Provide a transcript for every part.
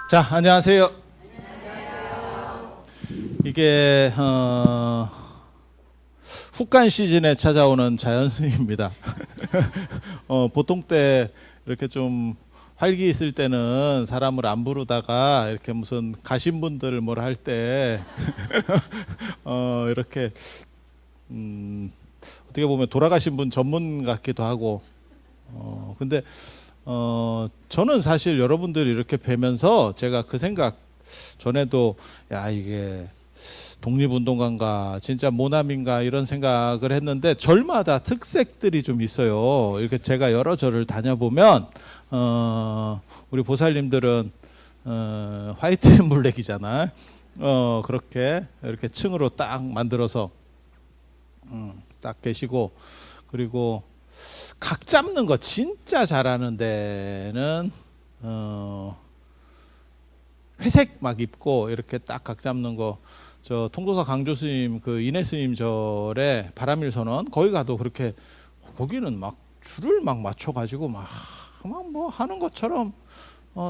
자, 안녕하세요. 이게 훅간 시즌에 찾아오는 자연스입니다. 보통 때 이렇게 좀 활기 있을 때는 사람을 안 부르다가 이렇게 무슨 가신 분들 뭘 할 때 이렇게 어떻게 보면 돌아가신 분 전문 같기도 하고 근데 저는 사실 여러분들 이렇게 뵈면서 제가 그 생각 전에도 야 이게 독립운동가인가 진짜 모남인가 이런 생각을 했는데 절마다 특색들이 좀 있어요. 이렇게 제가 여러 절을 다녀보면 우리 보살님들은 화이트 앤 블랙이잖아. 그렇게 이렇게 층으로 딱 만들어서 딱 계시고, 그리고 각 잡는 거 진짜 잘하는 데는 회색 막 입고 이렇게 딱 각 잡는 거, 저 통도사 강조 스님 그 인해 스님 절에 바람일 선언 거기 가도 그렇게, 거기는 막 줄을 막 맞춰 가지고 막 뭐 하는 것처럼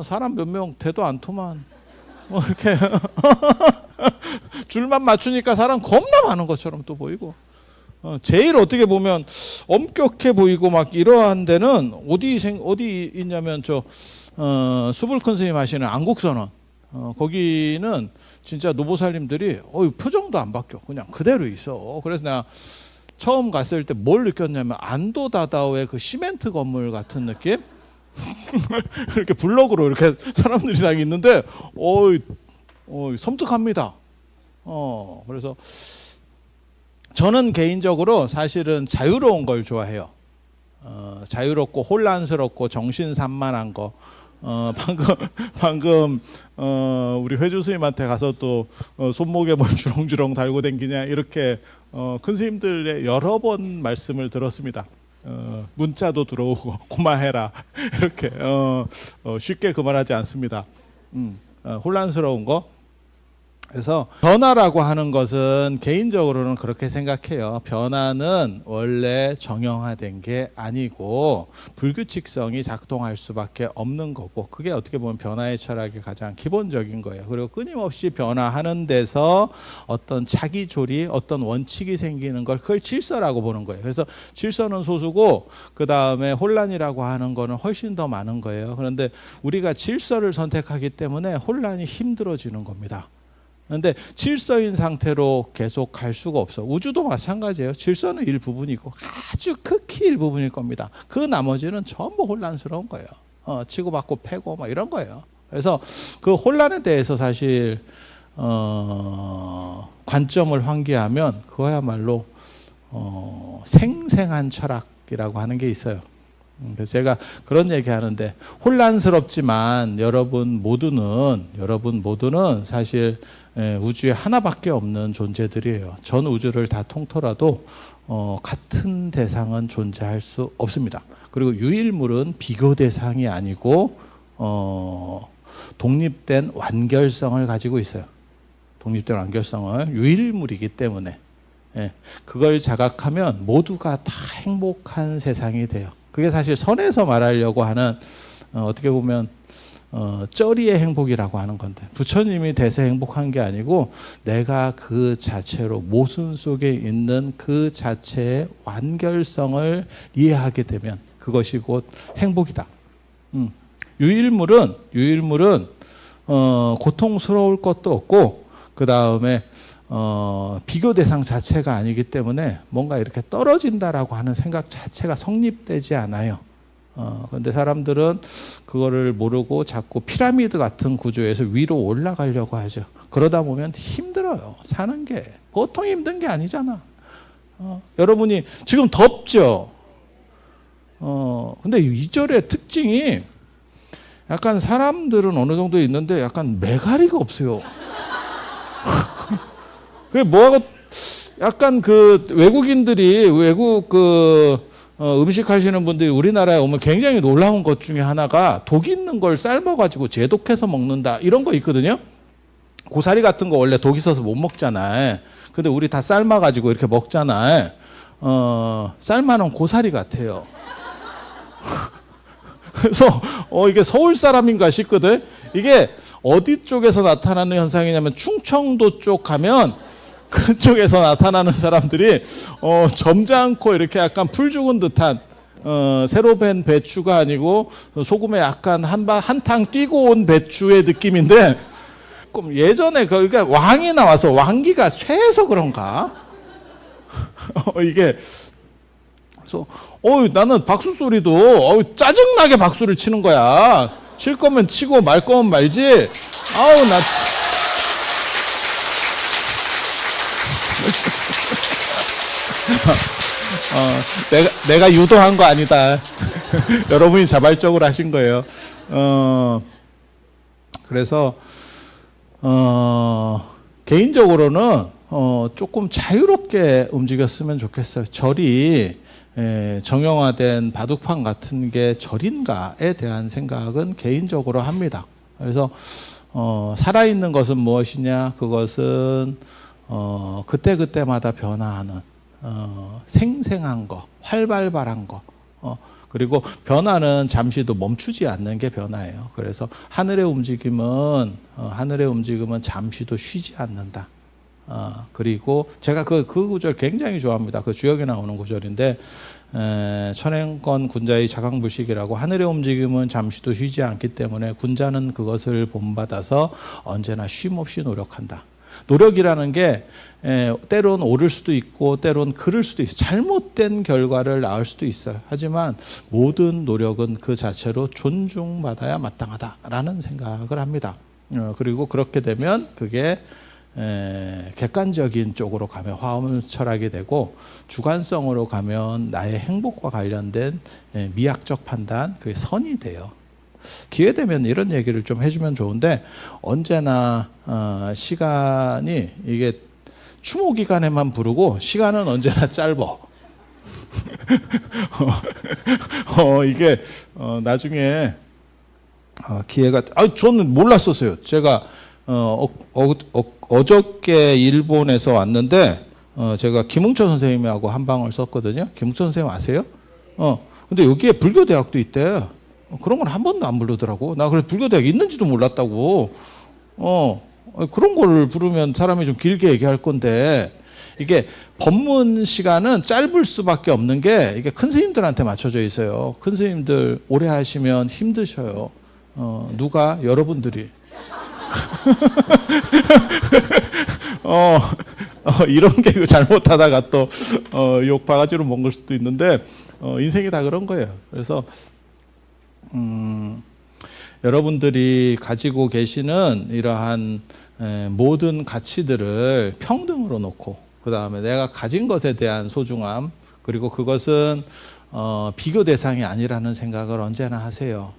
사람 몇 명 대도 않더만 뭐 이렇게 줄만 맞추니까 사람 겁나 많은 것처럼 또 보이고, 제일 어떻게 보면 엄격해 보이고 막 이러한 데는 어디 있냐면 저 수불큰 스님 하시는 안국선언, 거기는 진짜 노보살님들이 표정도 안 바뀌어, 그냥 그대로 있어. 그래서 내가 처음 갔을 때 뭘 느꼈냐면 안도다다오의 그 시멘트 건물 같은 느낌. 이렇게 블럭으로 이렇게 사람들이 다 있는데 섬뜩합니다. 그래서 저는 개인적으로 사실은 자유로운 걸 좋아해요. 자유롭고 혼란스럽고 정신산만한 거. 방금 우리 회주 스님한테 가서 또 손목에 뭘 주렁주렁 달고 댕기냐 이렇게 큰 스님들의 여러 번 말씀을 들었습니다. 문자도 들어오고 고마해라 이렇게 쉽게 그만하지 않습니다. 혼란스러운 거. 그래서 변화라고 하는 것은 개인적으로는 그렇게 생각해요. 변화는 원래 정형화된 게 아니고 불규칙성이 작동할 수밖에 없는 거고, 그게 어떻게 보면 변화의 철학의 가장 기본적인 거예요. 그리고 끊임없이 변화하는 데서 어떤 차기조리, 어떤 원칙이 생기는 걸, 그걸 질서라고 보는 거예요. 그래서 질서는 소수고 그 다음에 혼란이라고 하는 거는 훨씬 더 많은 거예요. 그런데 우리가 질서를 선택하기 때문에 혼란이 힘들어지는 겁니다. 그런데 질서인 상태로 계속 갈 수가 없어. 우주도 마찬가지예요. 질서는 일부분이고 아주 극히 일부분일 겁니다. 그 나머지는 전부 혼란스러운 거예요. 치고받고 패고 막 이런 거예요. 그래서 그 혼란에 대해서 사실 관점을 환기하면 그거야말로 생생한 철학이라고 하는 게 있어요. 그래서 제가 그런 얘기 하는데, 혼란스럽지만 여러분 모두는 사실 우주에 하나밖에 없는 존재들이에요. 전 우주를 다 통틀어도 같은 대상은 존재할 수 없습니다. 그리고 유일물은 비교 대상이 아니고 독립된 완결성을 가지고 있어요. 독립된 완결성을, 유일물이기 때문에 그걸 자각하면 모두가 다 행복한 세상이 돼요. 그게 사실 선에서 말하려고 하는 어떻게 보면 쩌리의 행복이라고 하는 건데, 부처님이 돼서 행복한 게 아니고 내가 그 자체로 모순 속에 있는 그 자체의 완결성을 이해하게 되면 그것이 곧 행복이다. 유일물은 고통스러울 것도 없고, 그 다음에 비교 대상 자체가 아니기 때문에 뭔가 이렇게 떨어진다라고 하는 생각 자체가 성립되지 않아요. 그런데 사람들은 그거를 모르고 자꾸 피라미드 같은 구조에서 위로 올라가려고 하죠. 그러다 보면 힘들어요. 사는 게 보통 힘든 게 아니잖아. 여러분이 지금 덥죠. 근데 이 절의 특징이 약간 사람들은 어느 정도 있는데 약간 매가리가 없어요. 그게 뭐하고, 약간 그 외국인들이, 외국 음식 하시는 분들이 우리나라에 오면 굉장히 놀라운 것 중에 하나가 독 있는 걸 삶아가지고 제독해서 먹는다 이런 거 있거든요. 고사리 같은 거 원래 독 있어서 못 먹잖아요. 근데 우리 다 삶아가지고 이렇게 먹잖아요. 삶아놓은 고사리 같아요. 그래서 이게 서울 사람인가 싶거든. 이게 어디 쪽에서 나타나는 현상이냐면 충청도 쪽 가면 그쪽에서 나타나는 사람들이 점잖고 이렇게 약간 풀 죽은 듯한 새로 벤 배추가 아니고 소금에 약간 한탕 뛰고 온 배추의 느낌인데 예전에 그러니까 왕이 나와서 왕기가 쇠해서 그런가? 이게 그래서 나는 박수 소리도 짜증나게 박수를 치는 거야. 칠 거면 치고 말 거면 말지. 나 내가 유도한 거 아니다. 여러분이 자발적으로 하신 거예요. 그래서 개인적으로는 조금 자유롭게 움직였으면 좋겠어요. 절이 정형화된 바둑판 같은 게 절인가에 대한 생각은 개인적으로 합니다. 그래서 살아있는 것은 무엇이냐? 그것은 그때그때마다 변화하는 생생한 거, 활발한 거, 그리고 변화는 잠시도 멈추지 않는 게 변화예요. 그래서 하늘의 움직임은 잠시도 쉬지 않는다. 그리고 제가 그 구절 굉장히 좋아합니다. 그 주역에 나오는 구절인데 천행권 군자의 자강불식이라고 하늘의 움직임은 잠시도 쉬지 않기 때문에 군자는 그것을 본받아서 언제나 쉼없이 노력한다. 노력이라는 게 때론 옳을 수도 있고 때론 그를 수도 있어요. 잘못된 결과를 낳을 수도 있어요. 하지만 모든 노력은 그 자체로 존중받아야 마땅하다라는 생각을 합니다. 그리고 그렇게 되면 그게 객관적인 쪽으로 가면 화엄 철학이 되고 주관성으로 가면 나의 행복과 관련된 미학적 판단, 그게 선이 돼요. 기회 되면 이런 얘기를 좀 해주면 좋은데 언제나 시간이 이게 추모 기간에만 부르고 시간은 언제나 짧어. 이게 나중에 기회가 저는 몰랐었어요. 제가 어저께 일본에서 왔는데 제가 김웅천 선생님하고 한 방을 썼거든요. 김웅천 선생님 아세요? 근데 여기에 불교대학도 있대. 그런 건 한 번도 안 부르더라고. 나 그래서 불교대학 있는지도 몰랐다고. 그런 거를 부르면 사람이 좀 길게 얘기할 건데 이게 법문 시간은 짧을 수밖에 없는 게 이게 큰 스님들한테 맞춰져 있어요. 큰 스님들 오래 하시면 힘드셔요. 누가? 여러분들이. 이런 게 잘못하다가 또 욕 바가지로 먹을 수도 있는데 인생이 다 그런 거예요. 그래서 여러분들이 가지고 계시는 이러한 모든 가치들을 평등으로 놓고 그 다음에 내가 가진 것에 대한 소중함 그리고 그것은 비교 대상이 아니라는 생각을 언제나 하세요.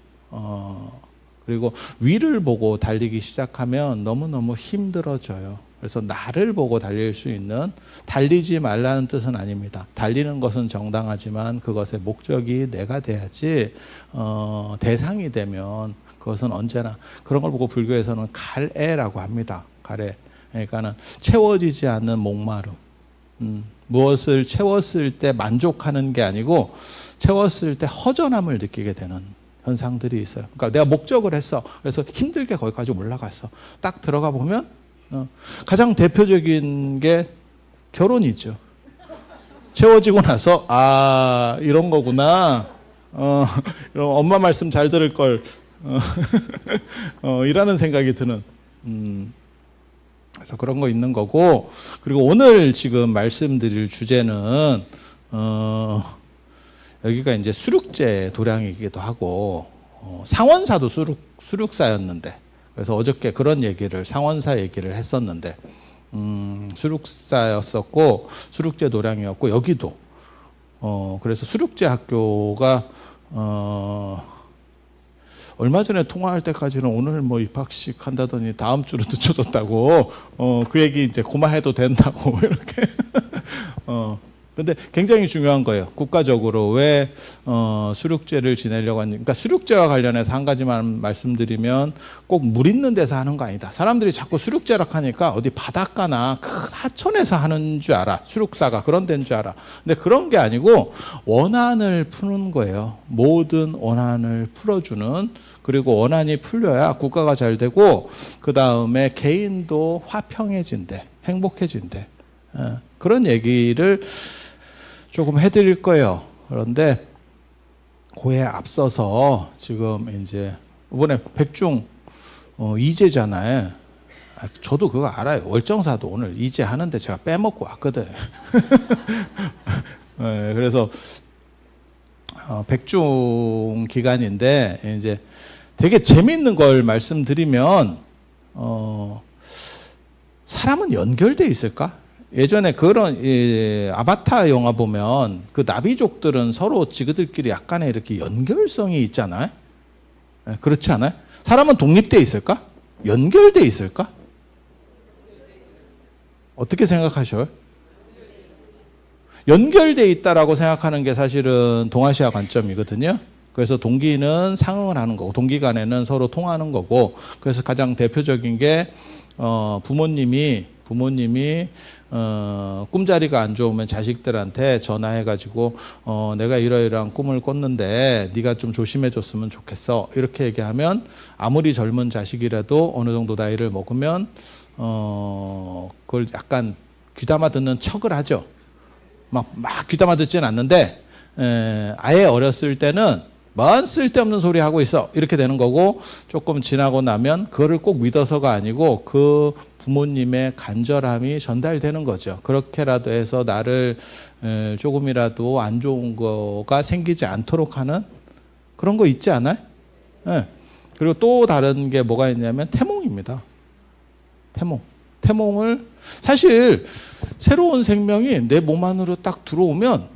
그리고 위를 보고 달리기 시작하면 너무너무 힘들어져요. 그래서 나를 보고 달릴 수 있는, 달리지 말라는 뜻은 아닙니다. 달리는 것은 정당하지만 그것의 목적이 내가 돼야지 대상이 되면 그것은 언제나 그런 걸 보고 불교에서는 갈애라고 합니다. 갈애. 그러니까는 채워지지 않는 목마름. 무엇을 채웠을 때 만족하는 게 아니고 채웠을 때 허전함을 느끼게 되는 현상들이 있어요. 그러니까 내가 목적을 했어. 그래서 힘들게 거기까지 올라갔어. 딱 들어가 보면 가장 대표적인 게 결혼이죠. 채워지고 나서 아 이런 거구나. 이런 엄마 말씀 잘 들을 걸. 이라는 생각이 드는. 그래서 그런 거 있는 거고. 그리고 오늘 지금 말씀드릴 주제는 여기가 이제 수륙제 도량이기도 하고 상원사도 수륙사였는데 그래서 어저께 그런 얘기를 상원사 얘기를 했었는데 수륙사였었고 수륙제 도량이었고 여기도 그래서 수륙제 학교가 얼마 전에 통화할 때까지는 오늘 뭐 입학식 한다더니 다음 주로 늦춰졌다고 그 얘기 이제 그만해도 된다고 이렇게 근데 굉장히 중요한 거예요. 국가적으로 왜 수륙제를 지내려고 하는지. 그러니까 수륙제와 관련해서 한 가지만 말씀드리면 꼭 물 있는 데서 하는 거 아니다. 사람들이 자꾸 수륙제라 하니까 어디 바닷가나 큰 하천에서 하는 줄 알아. 수륙사가 그런 데인 줄 알아. 근데 그런 게 아니고 원한을 푸는 거예요. 모든 원한을 풀어주는, 그리고 원한이 풀려야 국가가 잘 되고 그 다음에 개인도 화평해진대. 행복해진대. 그런 얘기를 조금 해드릴 거예요. 그런데 그에 앞서서 지금 이제 이번에 백중 이제잖아요. 저도 그거 알아요. 월정사도 오늘 이제 하는데 제가 빼먹고 왔거든. 네, 그래서 백중 기간인데 이제 되게 재밌는 걸 말씀드리면 사람은 연결돼 있을까? 예전에 그런 아바타 영화 보면 그 나비족들은 서로 지그들끼리 약간의 이렇게 연결성이 있잖아요. 그렇지 않아요? 사람은 독립돼 있을까? 연결돼 있을까? 어떻게 생각하셔요? 연결돼 있다라고 생각하는 게 사실은 동아시아 관점이거든요. 그래서 동기는 상응을 하는 거고 동기 간에는 서로 통하는 거고, 그래서 가장 대표적인 게 부모님이 꿈자리가 안 좋으면 자식들한테 전화해가지고 내가 이러이러한 꿈을 꿨는데 네가 좀 조심해 줬으면 좋겠어, 이렇게 얘기하면 아무리 젊은 자식이라도 어느 정도 나이를 먹으면 그걸 약간 귀담아 듣는 척을 하죠. 막 귀담아 듣지는 않는데 아예 어렸을 때는 뭔 쓸데없는 소리 하고 있어 이렇게 되는 거고, 조금 지나고 나면 그거를 꼭 믿어서가 아니고 그 부모님의 간절함이 전달되는 거죠. 그렇게라도 해서 나를 조금이라도 안 좋은 거가 생기지 않도록 하는 그런 거 있지 않아요? 네. 그리고 또 다른 게 뭐가 있냐면 태몽입니다. 태몽을 사실 새로운 생명이 내 몸 안으로 딱 들어오면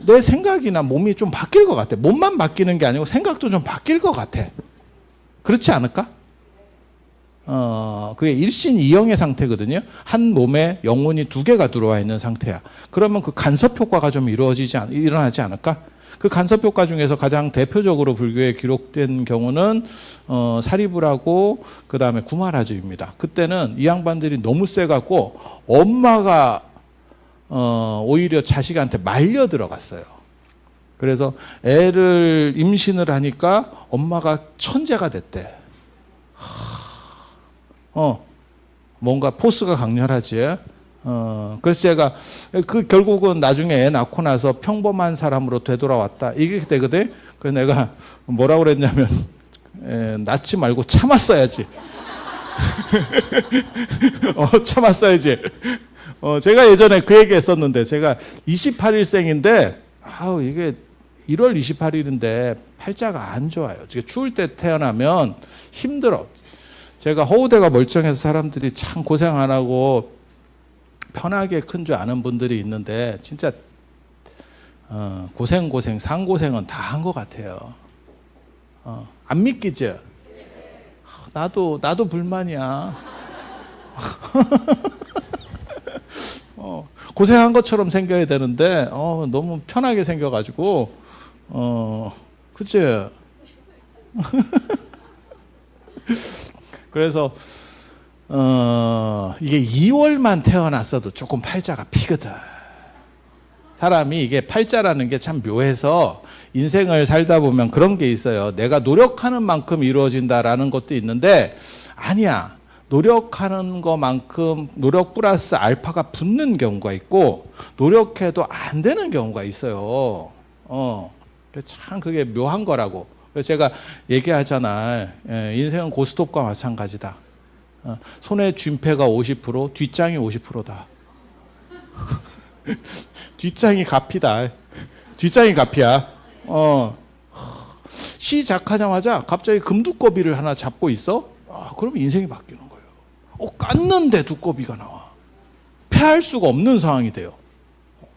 내 생각이나 몸이 좀 바뀔 것 같아. 몸만 바뀌는 게 아니고 생각도 좀 바뀔 것 같아. 그렇지 않을까? 그게 일신이영의 상태거든요. 한 몸에 영혼이 두 개가 들어와 있는 상태야. 그러면 그 간섭 효과가 좀 일어나지 않을까? 그 간섭 효과 중에서 가장 대표적으로 불교에 기록된 경우는 사리불하고 그 다음에 구마라즈입니다. 그때는 이 양반들이 너무 세갖고 엄마가 오히려 자식한테 말려 들어갔어요. 그래서 애를 임신을 하니까 엄마가 천재가 됐대. 뭔가 포스가 강렬하지. 그래서 제가 결국은 나중에 애 낳고 나서 평범한 사람으로 되돌아왔다, 이게 되거든. 그래서 내가 뭐라고 그랬냐면 낳지 말고 참았어야지. 참았어야지. 제가 예전에 그 얘기 했었는데, 제가 28일생인데 이게 1월 28일인데 팔자가 안 좋아요. 추울 때 태어나면 힘들어. 제가 허우대가 멀쩡해서 사람들이 참 고생 안 하고 편하게 큰 줄 아는 분들이 있는데, 진짜 고생 상고생은 다 한 것 같아요. 안 믿기죠? 나도 불만이야. 고생한 것처럼 생겨야 되는데 너무 편하게 생겨가지고 그치? 그래서 이게 2월만 태어났어도 조금 팔자가 피거든. 사람이 이게 팔자라는 게 참 묘해서 인생을 살다 보면 그런 게 있어요. 내가 노력하는 만큼 이루어진다라는 것도 있는데, 아니야. 노력하는 것만큼 노력 플러스 알파가 붙는 경우가 있고, 노력해도 안 되는 경우가 있어요. 참 그게 묘한 거라고. 그래서 제가 얘기하잖아. 인생은 고스톱과 마찬가지다. 손에 쥔패가 50%, 뒷장이 50%다. 뒷장이 갑이다. 뒷장이 갑이야. 시작하자마자 갑자기 금두꺼비를 하나 잡고 있어? 그러면 인생이 바뀌는 거예요. 깠는데 두꺼비가 나와. 패할 수가 없는 상황이 돼요.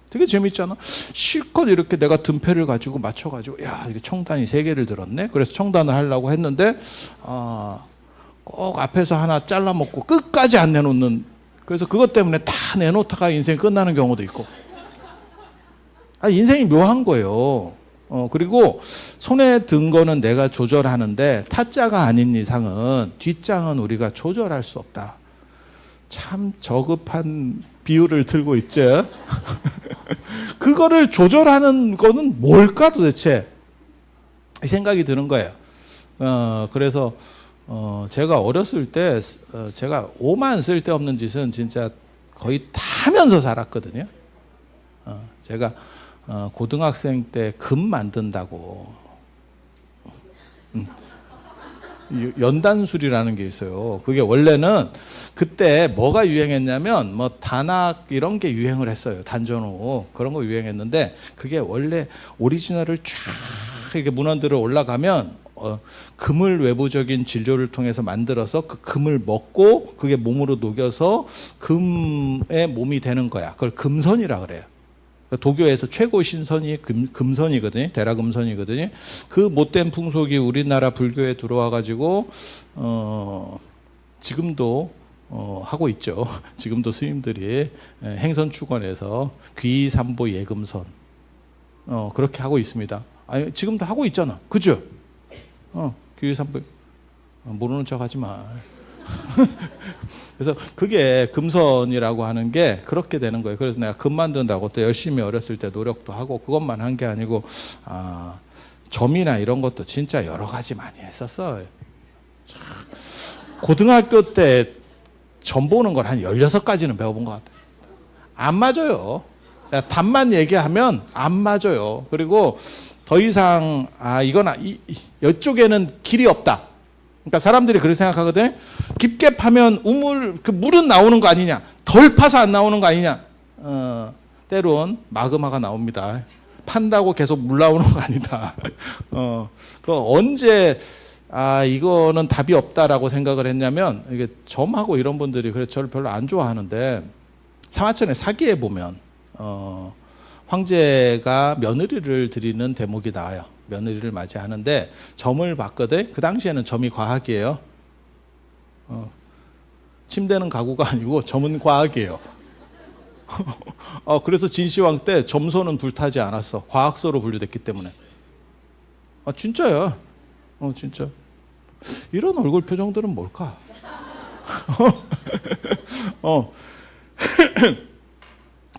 되게 재밌잖아. 실컷 이렇게 내가 등패를 가지고 맞춰가지고, 야, 이게 청단이 3개를 들었네. 그래서 청단을 하려고 했는데, 꼭 앞에서 하나 잘라먹고 끝까지 안 내놓는. 그래서 그것 때문에 다 내놓다가 인생 끝나는 경우도 있고. 인생이 묘한 거예요. 그리고 손에 든 거는 내가 조절하는데 타짜가 아닌 이상은 뒷장은 우리가 조절할 수 없다. 참 저급한 비유를 들고 있죠. 그거를 조절하는 거는 뭘까 도대체? 이 생각이 드는 거예요. 그래서 제가 어렸을 때 제가 오만 쓸데없는 짓은 진짜 거의 다 하면서 살았거든요. 제가 고등학생 때 금 만든다고 연단술이라는 게 있어요. 그게 원래는 그때 뭐가 유행했냐면 뭐 단악 이런 게 유행을 했어요. 단전호 그런 거 유행했는데 그게 원래 오리지널을 쫙 이렇게 문헌들을 올라가면 금을 외부적인 진료를 통해서 만들어서 그 금을 먹고 그게 몸으로 녹여서 금의 몸이 되는 거야. 그걸 금선이라 그래요. 도교에서 최고 신선이 금선이거든요. 대라금선이거든요. 그 못된 풍속이 우리나라 불교에 들어와 가지고 지금도 하고 있죠. 지금도 스님들이 행선축원에서 귀삼보 예금선 그렇게 하고 있습니다. 아니 지금도 하고 있잖아. 그죠? 귀삼보 모르는 척 하지 마. 그래서 그게 금선이라고 하는 게 그렇게 되는 거예요. 그래서 내가 금 만든다고 또 열심히 어렸을 때 노력도 하고 그것만 한 게 아니고 점이나 이런 것도 진짜 여러 가지 많이 했었어요. 고등학교 때 점 보는 걸 한 16가지는 배워본 것 같아요. 안 맞아요. 답만 얘기하면 안 맞아요. 그리고 더 이상 이건 이쪽에는 길이 없다. 그러니까 사람들이 그렇게 생각하거든. 깊게 파면 그 물은 나오는 거 아니냐. 덜 파서 안 나오는 거 아니냐. 때론 마그마가 나옵니다. 판다고 계속 물 나오는 거 아니다. 그 언제 이거는 답이 없다라고 생각을 했냐면 이게 점하고 이런 분들이 그래서 저를 별로 안 좋아하는데 사마천의 사기에 보면 황제가 며느리를 드리는 대목이 나와요. 며느리를 맞이하는데 점을 봤거든. 그 당시에는 점이 과학이에요. 침대는 가구가 아니고 점은 과학이에요. 그래서 진시황 때 점소는 불타지 않았어. 과학소로 분류됐기 때문에. 진짜야. 진짜. 이런 얼굴 표정들은 뭘까?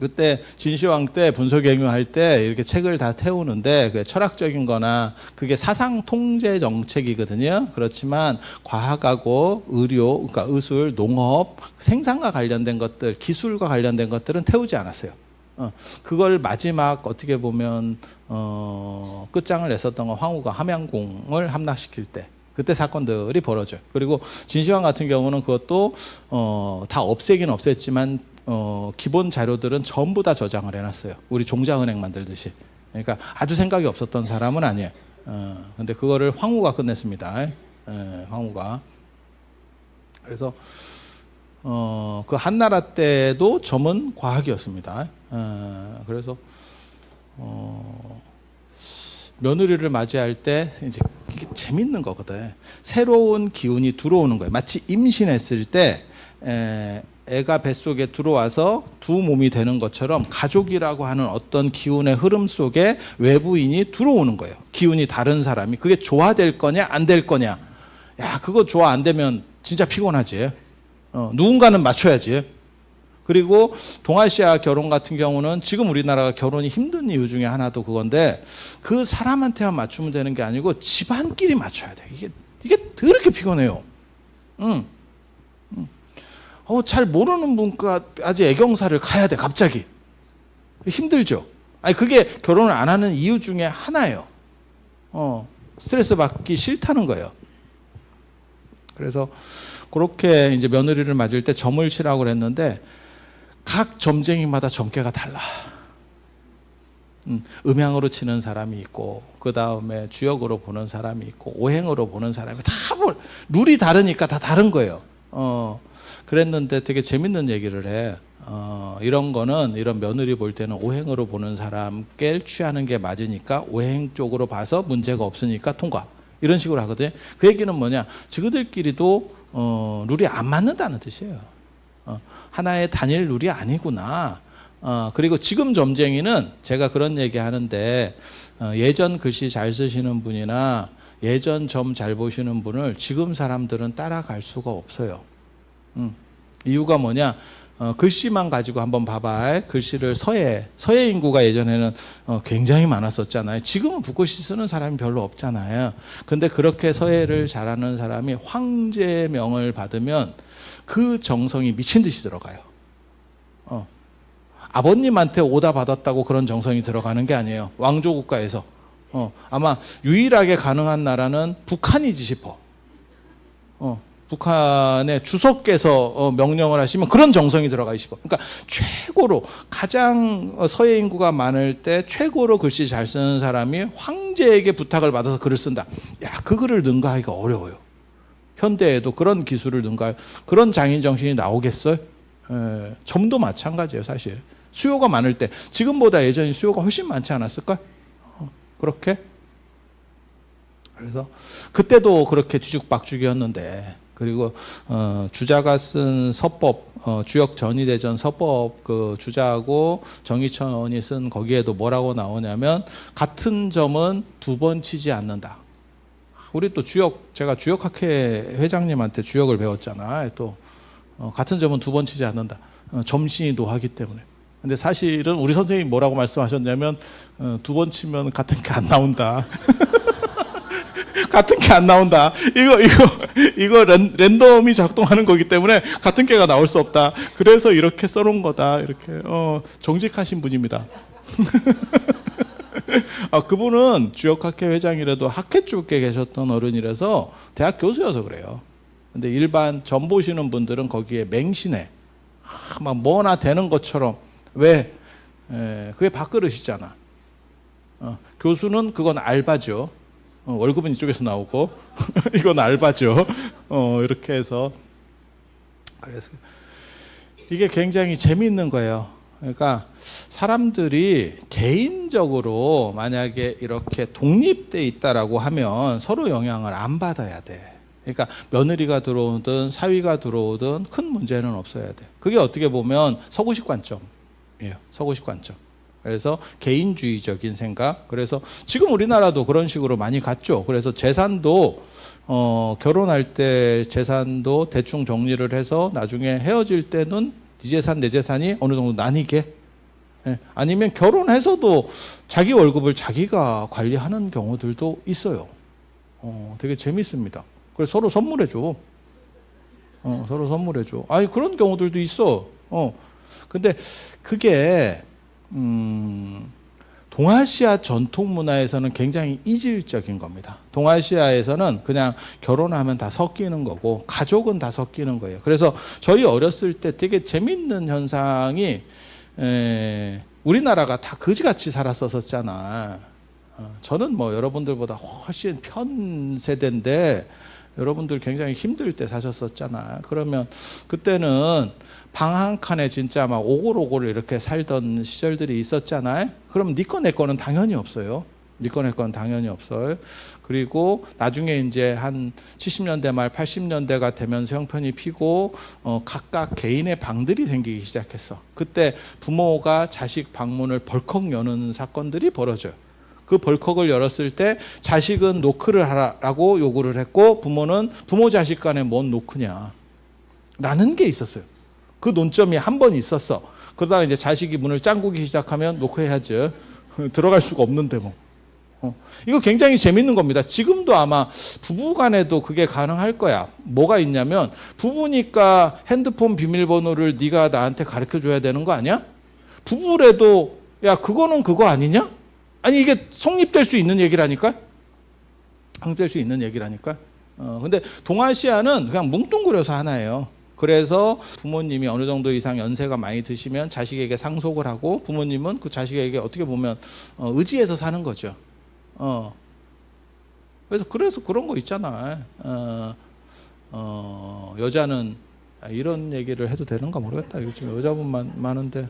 그때 진시황 때 분소경유할 때 이렇게 책을 다 태우는데 그게 철학적인 거나 그게 사상 통제 정책이거든요. 그렇지만 과학하고 의료, 그러니까 의술, 농업, 생산과 관련된 것들, 기술과 관련된 것들은 태우지 않았어요. 그걸 마지막 어떻게 보면 끝장을 냈었던 건 황후가 함양공을 함락시킬 때 그때 사건들이 벌어져요. 그리고 진시황 같은 경우는 그것도 다 없애긴 없앴지만 기본 자료들은 전부 다 저장을 해놨어요. 우리 종자은행 만들듯이. 그러니까 아주 생각이 없었던 사람은 아니에요. 근데 그거를 황후가 끝냈습니다. 황후가. 그래서 그 한나라 때도 점은 과학이었습니다. 그래서 며느리를 맞이할 때 이제 이게 재밌는 거거든. 새로운 기운이 들어오는 거예요. 마치 임신했을 때 애가 뱃속에 들어와서 두 몸이 되는 것처럼 가족이라고 하는 어떤 기운의 흐름 속에 외부인이 들어오는 거예요. 기운이 다른 사람이. 그게 조화될 거냐 안 될 거냐. 야, 그거 조화 안 되면 진짜 피곤하지. 누군가는 맞춰야지. 그리고 동아시아 결혼 같은 경우는 지금 우리나라가 결혼이 힘든 이유 중에 하나도 그건데 그 사람한테만 맞추면 되는 게 아니고 집안끼리 맞춰야 돼. 이게 더럽게 피곤해요. 잘 모르는 분까지 애경사를 가야 돼, 갑자기. 힘들죠? 그게 결혼을 안 하는 이유 중에 하나예요. 스트레스 받기 싫다는 거예요. 그래서 그렇게 이제 며느리를 맞을 때 점을 치라고 그랬는데 각 점쟁이마다 점괘가 달라. 음양으로 치는 사람이 있고 그 다음에 주역으로 보는 사람이 있고 오행으로 보는 사람이 다 룰이 다르니까 다 다른 거예요. 그랬는데 되게 재밌는 얘기를 해. 이런 거는 이런 며느리 볼 때는 오행으로 보는 사람께 취하는 게 맞으니까 오행 쪽으로 봐서 문제가 없으니까 통과. 이런 식으로 하거든요. 그 얘기는 뭐냐? 저희들끼리도 룰이 안 맞는다는 뜻이에요. 하나의 단일 룰이 아니구나. 그리고 지금 점쟁이는 제가 그런 얘기 하는데 예전 글씨 잘 쓰시는 분이나 예전 점 잘 보시는 분을 지금 사람들은 따라갈 수가 없어요. 이유가 뭐냐? 글씨만 가지고 한번 봐봐. 글씨를 서예 인구가 예전에는 굉장히 많았었잖아요. 지금은 붓글씨 쓰는 사람이 별로 없잖아요. 근데 그렇게 서예를 잘하는 사람이 황제명을 받으면 그 정성이 미친 듯이 들어가요. 아버님한테 오다 받았다고 그런 정성이 들어가는 게 아니에요. 왕조 국가에서. 아마 유일하게 가능한 나라는 북한이지 싶어. 북한의 주석께서 명령을 하시면 그런 정성이 들어가 싶어. 그러니까 최고로 가장 서예 인구가 많을 때 최고로 글씨 잘 쓰는 사람이 황제에게 부탁을 받아서 글을 쓴다. 야, 그 글을 능가하기가 어려워요. 현대에도 그런 기술을 능가할 그런 장인 정신이 나오겠어요? 점도 마찬가지예요, 사실. 수요가 많을 때 지금보다 예전에 수요가 훨씬 많지 않았을까? 그렇게? 그래서 그때도 그렇게 뒤죽박죽이었는데 그리고 주자가 쓴 서법 주역 전이대전 서법 그 주자하고 정의천이 쓴 거기에도 뭐라고 나오냐면 같은 점은 두 번 치지 않는다. 우리 또 제가 주역학회 회장님한테 주역을 배웠잖아. 또 같은 점은 두 번 치지 않는다. 점신이 노하기 때문에. 근데 사실은 우리 선생님이 뭐라고 말씀하셨냐면 두 번 치면 같은 게 안 나온다. 같은 게 안 나온다. 이거 랜덤이 작동하는 거기 때문에 같은 게가 나올 수 없다. 그래서 이렇게 써놓은 거다. 이렇게 정직하신 분입니다. 그분은 주역학회 회장이라도 학회 쪽에 계셨던 어른이라서 대학 교수여서 그래요. 근데 일반 점 보시는 분들은 거기에 맹신해. 막 뭐나 되는 것처럼. 왜? 그게 밥그릇이잖아. 교수는 그건 알바죠. 월급은 이쪽에서 나오고 이건 알바죠. 이렇게 해서 그래서 이게 굉장히 재미있는 거예요. 그러니까 사람들이 개인적으로 만약에 이렇게 독립돼 있다라고 하면 서로 영향을 안 받아야 돼. 그러니까 며느리가 들어오든 사위가 들어오든 큰 문제는 없어야 돼. 그게 어떻게 보면 서구식 관점이에요. 서구식 관점. 그래서 개인주의적인 생각. 그래서 지금 우리나라도 그런 식으로 많이 갔죠. 그래서 재산도 결혼할 때 재산도 대충 정리를 해서 나중에 헤어질 때는 네 재산 내 재산이 어느 정도 나뉘게. 아니면 결혼해서도 자기 월급을 자기가 관리하는 경우들도 있어요. 되게 재밌습니다. 그래서 서로 선물해줘. 서로 선물해줘. 아니 그런 경우들도 있어. 근데 그게 동아시아 전통 문화에서는 굉장히 이질적인 겁니다. 동아시아에서는 그냥 결혼하면 다 섞이는 거고 가족은 다 섞이는 거예요. 그래서 저희 어렸을 때 되게 재밌는 현상이 우리나라가 다 거지같이 살았었잖아. 저는 뭐 여러분들보다 훨씬 편 세대인데 여러분들 굉장히 힘들 때 사셨었잖아. 그러면 그때는 방 한 칸에 진짜 막 오골오골 이렇게 살던 시절들이 있었잖아요. 그럼 네 거 내 거는 당연히 없어요. 네 거 내 거는 당연히 없어요. 그리고 나중에 이제 한 70년대 말 80년대가 되면서 형편이 피고 각각 개인의 방들이 생기기 시작했어. 그때 부모가 자식 방문을 벌컥 여는 사건들이 벌어져요. 그 벌컥을 열었을 때 자식은 노크를 하라고 요구를 했고 부모는 부모 자식 간에 뭔 노크냐 라는 게 있었어요. 그 논점이 한 번 있었어. 그러다가 이제 자식이 문을 짱구기 시작하면 노크해야죠. 들어갈 수가 없는데 뭐. 이거 굉장히 재밌는 겁니다. 지금도 아마 부부 간에도 그게 가능할 거야. 뭐가 있냐면 부부니까 핸드폰 비밀번호를 네가 나한테 가르쳐 줘야 되는 거 아니야? 부부래도 야 그거는 그거 아니냐? 아니 이게 성립될 수 있는 얘기라니까? 성립될 수 있는 얘기라니까? 근데 동아시아는 그냥 뭉뚱그려서 하나예요. 그래서 부모님이 어느 정도 이상 연세가 많이 드시면 자식에게 상속을 하고 부모님은 그 자식에게 어떻게 보면 의지해서 사는 거죠. 그래서 그런 거 있잖아. 여자는 이런 얘기를 해도 되는가 모르겠다. 지금 여자분 많은데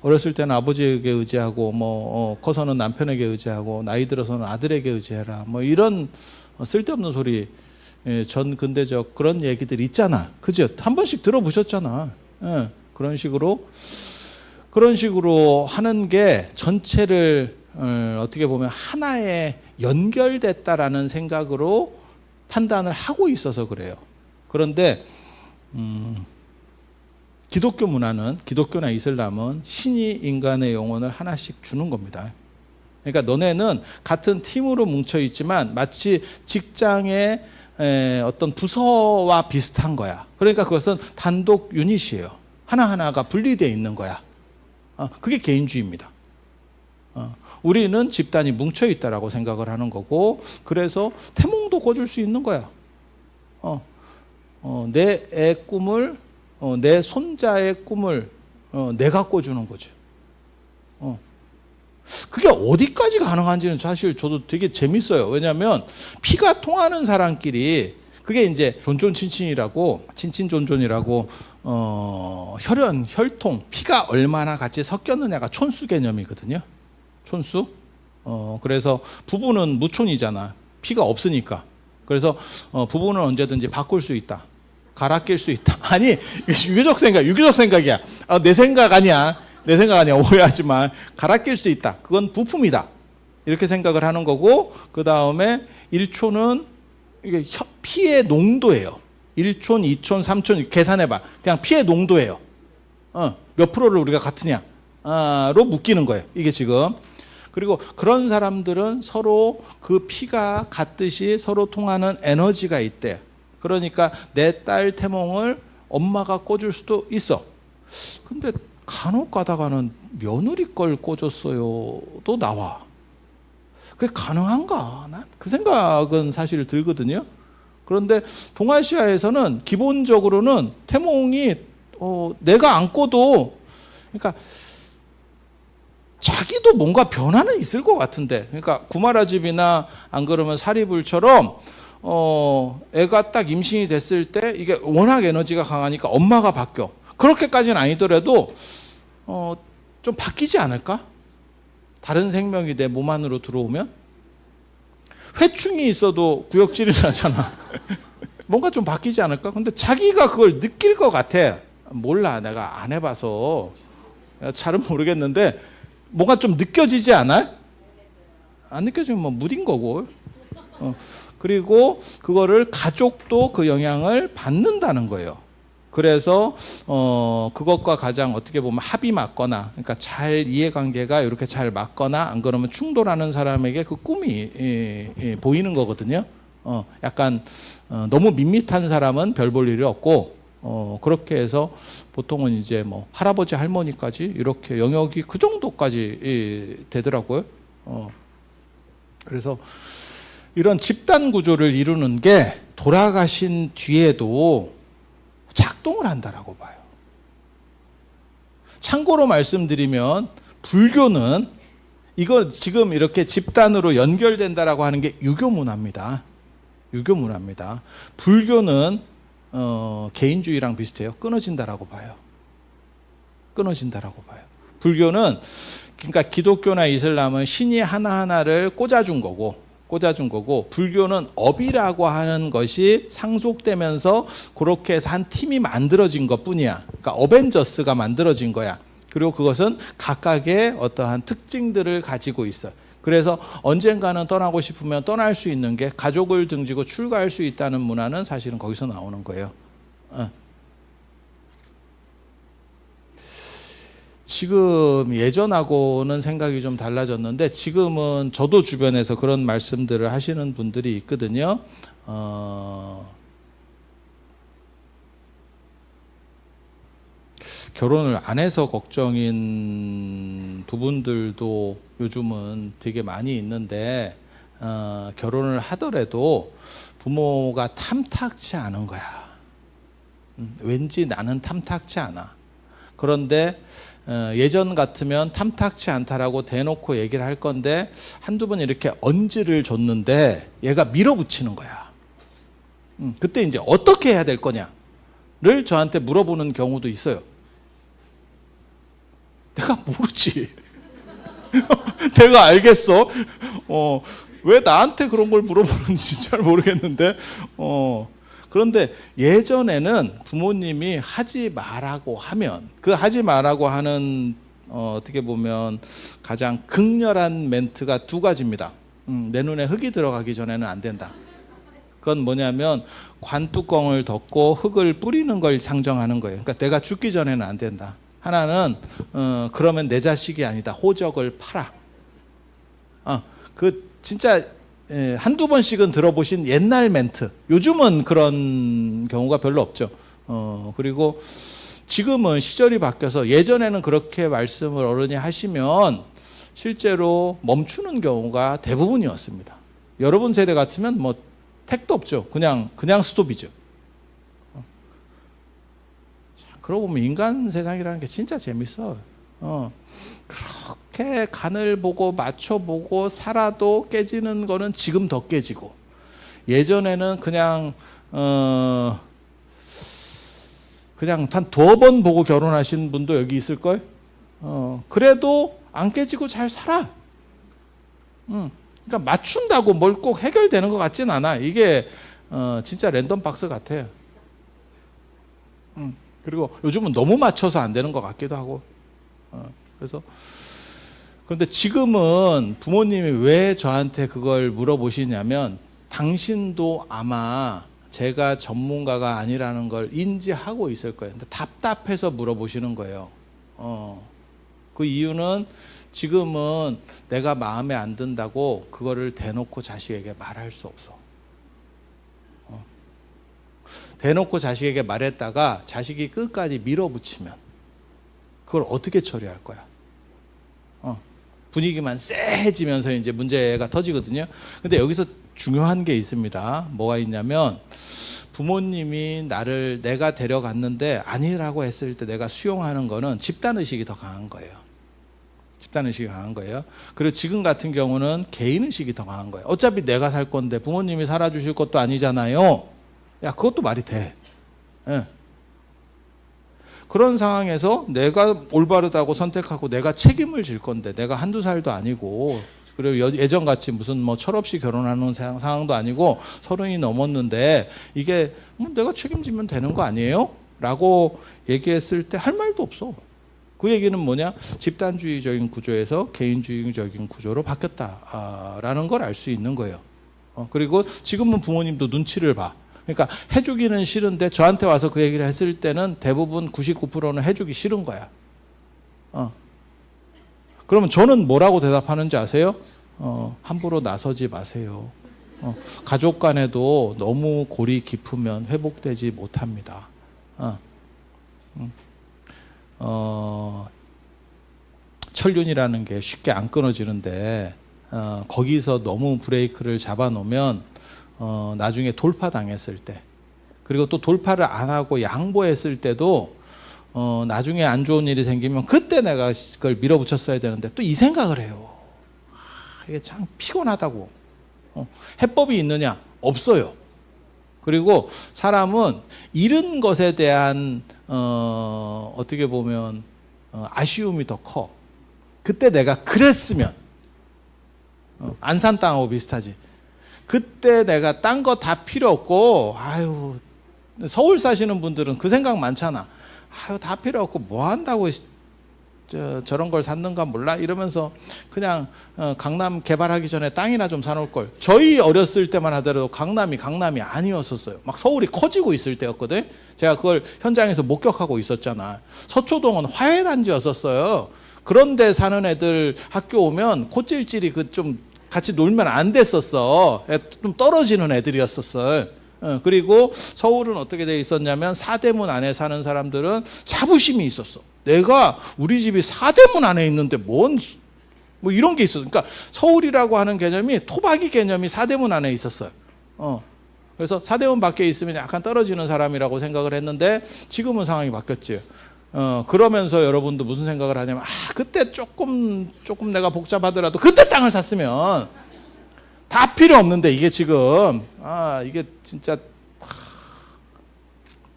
어렸을 때는 아버지에게 의지하고 뭐 커서는 남편에게 의지하고 나이 들어서는 아들에게 의지해라. 뭐 이런 쓸데없는 소리. 전 근대적 그런 얘기들 있잖아. 그죠? 한 번씩 들어보셨잖아. 그런 식으로 하는 게 전체를 어떻게 보면 하나에 연결됐다라는 생각으로 판단을 하고 있어서 그래요. 그런데 기독교 문화는, 기독교나 이슬람은 신이 인간의 영혼을 하나씩 주는 겁니다. 그러니까 너네는 같은 팀으로 뭉쳐 있지만 마치 직장의 어떤 부서와 비슷한 거야. 그러니까 그것은 단독 유닛이에요. 하나하나가 분리되어 있는 거야. 그게 개인주의입니다. 우리는 집단이 뭉쳐 있다라고 생각을 하는 거고, 그래서 태몽도 꿔줄 수 있는 거야. 내 애 꿈을, 내 손자의 꿈을 내가 꿔주는 거죠. 그게 어디까지 가능한지는 사실 저도 되게 재밌어요. 왜냐하면 피가 통하는 사람끼리, 그게 이제 존존친친이라고, 친친존존이라고, 혈통, 피가 얼마나 같이 섞였느냐가 촌수 개념이거든요. 촌수. 그래서 부부는 무촌이잖아. 피가 없으니까. 그래서 부부는 언제든지 바꿀 수 있다. 갈아 낄 수 있다. 아니, 유교적 생각이야. 내 생각 아니야. 오해하지 마. 갈아 낄 수 있다. 그건 부품이다. 이렇게 생각을 하는 거고, 그 다음에 1촌은 이게 피의 농도예요. 1촌, 2촌, 3촌 계산해봐. 그냥 피의 농도예요. 몇 프로를 우리가 같으냐로 묶이는 거예요. 이게 지금. 그리고 그런 사람들은 서로 그 피가 같듯이 서로 통하는 에너지가 있대. 그러니까 내 딸 태몽을 엄마가 꿔줄 수도 있어. 근데 간혹 가다가는 며느리 걸 꿔줬어요도 나와. 그게 가능한가? 난 그 생각은 사실 들거든요. 그런데 동아시아에서는 기본적으로는 태몽이 내가 안 꿔도, 그러니까 자기도 뭔가 변화는 있을 것 같은데, 그러니까 구마라집이나 안 그러면 사리불처럼 애가 딱 임신이 됐을 때 이게 워낙 에너지가 강하니까 엄마가 바뀌어. 그렇게까지는 아니더라도 좀 바뀌지 않을까? 다른 생명이 내 몸 안으로 들어오면 회충이 있어도 구역질이 나잖아. 뭔가 좀 바뀌지 않을까? 근데 자기가 그걸 느낄 것 같아. 몰라, 내가 안 해봐서 잘은 모르겠는데 뭔가 좀 느껴지지 않아요? 안 느껴지면 뭐 무딘 거고. 그리고 그거를 가족도 그 영향을 받는다는 거예요. 그래서 그것과 가장 어떻게 보면 합이 맞거나, 그러니까 잘 이해관계가 이렇게 잘 맞거나, 안 그러면 충돌하는 사람에게 그 꿈이 보이는 거거든요. 약간 너무 밋밋한 사람은 별 볼 일이 없고, 그렇게 해서 보통은 이제 뭐 할아버지 할머니까지 이렇게 영역이 그 정도까지 되더라고요. 그래서 이런 집단 구조를 이루는 게 돌아가신 뒤에도 작동을 한다라고 봐요. 참고로 말씀드리면 불교는 이거 지금 이렇게 집단으로 연결된다라고 하는 게 유교 문화입니다. 유교 문화입니다. 불교는 개인주의랑 비슷해요. 끊어진다라고 봐요. 끊어진다라고 봐요. 불교는, 그러니까 기독교나 이슬람은 신이 하나하나를 꽂아준 거고, 불교는 업이라고 하는 것이 상속되면서 그렇게 해서 한 팀이 만들어진 것 뿐이야. 그러니까 어벤져스가 만들어진 거야. 그리고 그것은 각각의 어떠한 특징들을 가지고 있어. 그래서 언젠가는 떠나고 싶으면 떠날 수 있는 게, 가족을 등지고 출가할 수 있다는 문화는 사실은 거기서 나오는 거예요. 지금 예전하고는 생각이 좀 달라졌는데, 지금은 저도 주변에서 그런 말씀들을 하시는 분들이 있거든요. 결혼을 안 해서 걱정인 부분들도 요즘은 되게 많이 있는데, 결혼을 하더라도 부모가 탐탁치 않은 거야. 왠지 나는 탐탁치 않아. 그런데 예전 같으면 탐탁치 않다라고 대놓고 얘기를 할 건데, 한두 번 이렇게 언지를 줬는데 얘가 밀어붙이는 거야. 그때 이제 어떻게 해야 될 거냐를 저한테 물어보는 경우도 있어요. 내가 모르지. 내가 알겠어. 왜 나한테 그런 걸 물어보는지 잘 모르겠는데, 그런데 예전에는 부모님이 하지 말라고 하면 그 하지 말라고 하는 어떻게 보면 가장 극렬한 멘트가 두 가지입니다. 내 눈에 흙이 들어가기 전에는 안 된다. 그건 뭐냐면 관뚜껑을 덮고 흙을 뿌리는 걸 상정하는 거예요. 그러니까 내가 죽기 전에는 안 된다. 하나는 그러면 내 자식이 아니다. 호적을 팔아. 그 진짜 한두 번씩은 들어보신 옛날 멘트. 요즘은 그런 경우가 별로 없죠. 그리고 지금은 시절이 바뀌어서 예전에는 그렇게 말씀을 어른이 하시면 실제로 멈추는 경우가 대부분이었습니다. 여러분 세대 같으면 뭐 택도 없죠. 그냥 스톱이죠. 그러고 보면 인간 세상이라는 게 진짜 재밌어요. 그렇게 간을 보고 맞춰보고 살아도 깨지는 거는 지금 더 깨지고, 예전에는 그냥 한 두어 번 보고 결혼하신 분도 여기 있을걸? 그래도 안 깨지고 잘 살아. 그러니까 맞춘다고 뭘 꼭 해결되는 것 같진 않아. 이게 진짜 랜덤 박스 같아요. 그리고 요즘은 너무 맞춰서 안 되는 것 같기도 하고. 그런데 지금은 부모님이 왜 저한테 그걸 물어보시냐면, 당신도 아마 제가 전문가가 아니라는 걸 인지하고 있을 거예요. 근데 답답해서 물어보시는 거예요. 그 이유는 지금은 내가 마음에 안 든다고 그거를 대놓고 자식에게 말할 수 없어. 대놓고 자식에게 말했다가 자식이 끝까지 밀어붙이면 그걸 어떻게 처리할 거야? 분위기만 쎄해지면서 이제 문제가 터지거든요. 근데 여기서 중요한 게 있습니다. 뭐가 있냐면, 부모님이 나를 내가 데려갔는데 아니라고 했을 때 내가 수용하는 거는 집단의식이 더 강한 거예요. 집단의식이 강한 거예요. 그리고 지금 같은 경우는 개인의식이 더 강한 거예요. 어차피 내가 살 건데 부모님이 살아주실 것도 아니잖아요. 야, 그것도 말이 돼. 예. 그런 상황에서 내가 올바르다고 선택하고 내가 책임을 질 건데, 내가 한두 살도 아니고, 그리고 예전같이 무슨 뭐 철없이 결혼하는 상황도 아니고 30이 넘었는데 이게 내가 책임지면 되는 거 아니에요? 라고 얘기했을 때 할 말도 없어. 그 얘기는 뭐냐? 집단주의적인 구조에서 개인주의적인 구조로 바뀌었다라는 걸 알 수 있는 거예요. 그리고 지금은 부모님도 눈치를 봐. 그러니까 해주기는 싫은데 저한테 와서 그 얘기를 했을 때는 대부분 99%는 해주기 싫은 거야. 그러면 저는 뭐라고 대답하는지 아세요? 함부로 나서지 마세요. 가족 간에도 너무 골이 깊으면 회복되지 못합니다. 철륜이라는 게 쉽게 안 끊어지는데 거기서 너무 브레이크를 잡아놓으면 나중에 돌파당했을 때, 그리고 또 돌파를 안 하고 양보했을 때도 나중에 안 좋은 일이 생기면 그때 내가 그걸 밀어붙였어야 되는데 또 이 생각을 해요. 이게 참 피곤하다고. 해법이 있느냐? 없어요. 그리고 사람은 잃은 것에 대한 어떻게 보면 아쉬움이 더 커. 그때 내가 그랬으면, 안산 땅하고 비슷하지. 그때 내가 딴 거 다 필요 없고, 아유, 서울 사시는 분들은 그 생각 많잖아. 아유, 다 필요 없고 뭐 한다고 저런 걸 샀는가 몰라 이러면서 그냥 강남 개발하기 전에 땅이나 좀 사놓을 걸. 저희 어렸을 때만 하더라도 강남이 아니었었어요. 막 서울이 커지고 있을 때였거든. 제가 그걸 현장에서 목격하고 있었잖아. 서초동은 화훼단지였었어요. 그런데 사는 애들 학교 오면 콧질질이 좀 같이 놀면 안 됐었어. 좀 떨어지는 애들이었었어요. 그리고 서울은 어떻게 돼 있었냐면, 사대문 안에 사는 사람들은 자부심이 있었어. 내가 우리 집이 사대문 안에 있는데 뭐 이런 게 있었어. 그러니까 서울이라고 하는 개념이 토박이 개념이 사대문 안에 있었어요. 그래서 사대문 밖에 있으면 약간 떨어지는 사람이라고 생각을 했는데 지금은 상황이 바뀌었지. 그러면서 여러분도 무슨 생각을 하냐면, 그때 조금 내가 복잡하더라도 그때 땅을 샀으면 다 필요 없는데 이게 지금 이게 진짜.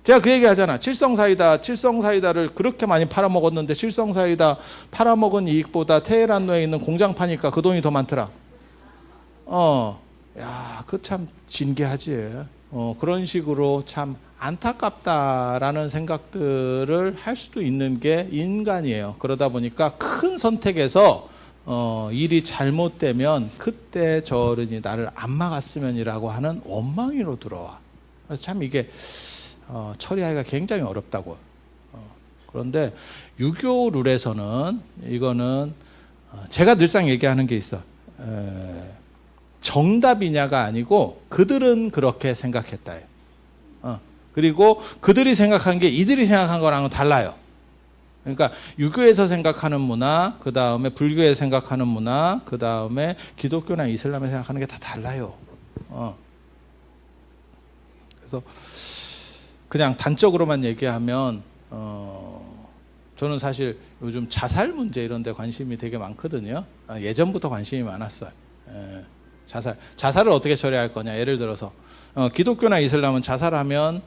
제가 그 얘기 하잖아. 칠성사이다를 그렇게 많이 팔아먹었는데 칠성사이다 팔아먹은 이익보다 테헤란로에 있는 공장 파니까 그 돈이 더 많더라. 야, 그 참 진개하지. 그런 식으로 참 안타깝다라는 생각들을 할 수도 있는 게 인간이에요. 그러다 보니까 큰 선택에서 일이 잘못되면 그때 저 어른이 나를 안 막았으면이라고 하는 원망으로 들어와. 그래서 참 이게 처리하기가 굉장히 어렵다고. 그런데 유교 룰에서는 이거는 제가 늘상 얘기하는 게 있어. 정답이냐가 아니고 그들은 그렇게 생각했다. 그리고 그들이 생각한 게 이들이 생각한 거랑은 달라요. 그러니까 유교에서 생각하는 문화, 그 다음에 불교에서 생각하는 문화, 그 다음에 기독교나 이슬람에서 생각하는 게 다 달라요. 그래서 그냥 단적으로만 얘기하면 저는 사실 요즘 자살 문제 이런 데 관심이 되게 많거든요. 예전부터 관심이 많았어요. 자살을 어떻게 처리할 거냐. 예를 들어서 기독교나 이슬람은 자살하면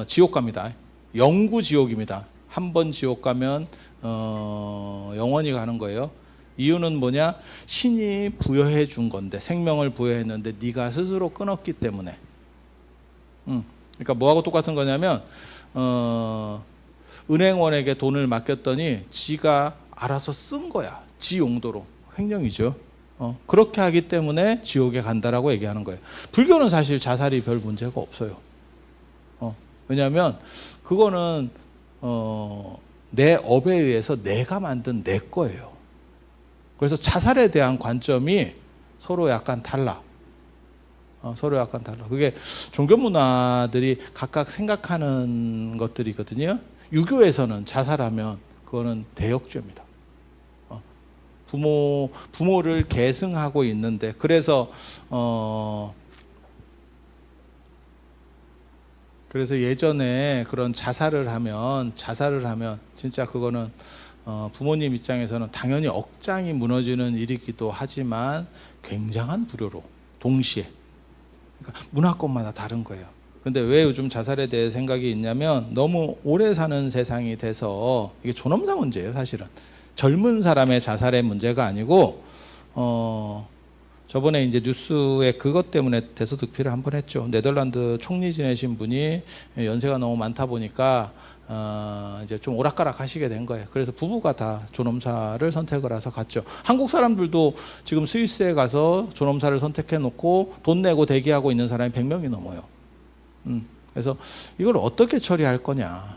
지옥 갑니다. 영구 지옥입니다. 한 번 지옥 가면 영원히 가는 거예요. 이유는 뭐냐? 신이 부여해 준 건데, 생명을 부여했는데 네가 스스로 끊었기 때문에. 그러니까 뭐하고 똑같은 거냐면 은행원에게 돈을 맡겼더니 지가 알아서 쓴 거야. 지 용도로. 횡령이죠. 그렇게 하기 때문에 지옥에 간다라고 얘기하는 거예요. 불교는 사실 자살이 별 문제가 없어요. 왜냐하면 그거는 내 업에 의해서 내가 만든 내 거예요. 그래서 자살에 대한 관점이 서로 약간 달라. 서로 약간 달라. 그게 종교 문화들이 각각 생각하는 것들이거든요. 유교에서는 자살하면 그거는 대역죄입니다. 부모를 계승하고 있는데, 그래서 예전에 그런 자살을 하면 진짜 그거는 부모님 입장에서는 당연히 억장이 무너지는 일이기도 하지만 굉장한 불효로 동시에, 그러니까 문화권마다 다른 거예요. 근데 왜 요즘 자살에 대해 생각이 있냐면 너무 오래 사는 세상이 돼서 이게 존엄사 문제예요. 사실은 젊은 사람의 자살의 문제가 아니고 저번에 이제 뉴스에 그것 때문에 대소득필을 한번 했죠. 네덜란드 총리 지내신 분이 연세가 너무 많다 보니까 이제 좀 오락가락 하시게 된 거예요. 그래서 부부가 다 존엄사를 선택을 해서 갔죠. 한국 사람들도 지금 스위스에 가서 존엄사를 선택해 놓고 돈 내고 대기하고 있는 사람이 100명이 넘어요. 그래서 이걸 어떻게 처리할 거냐.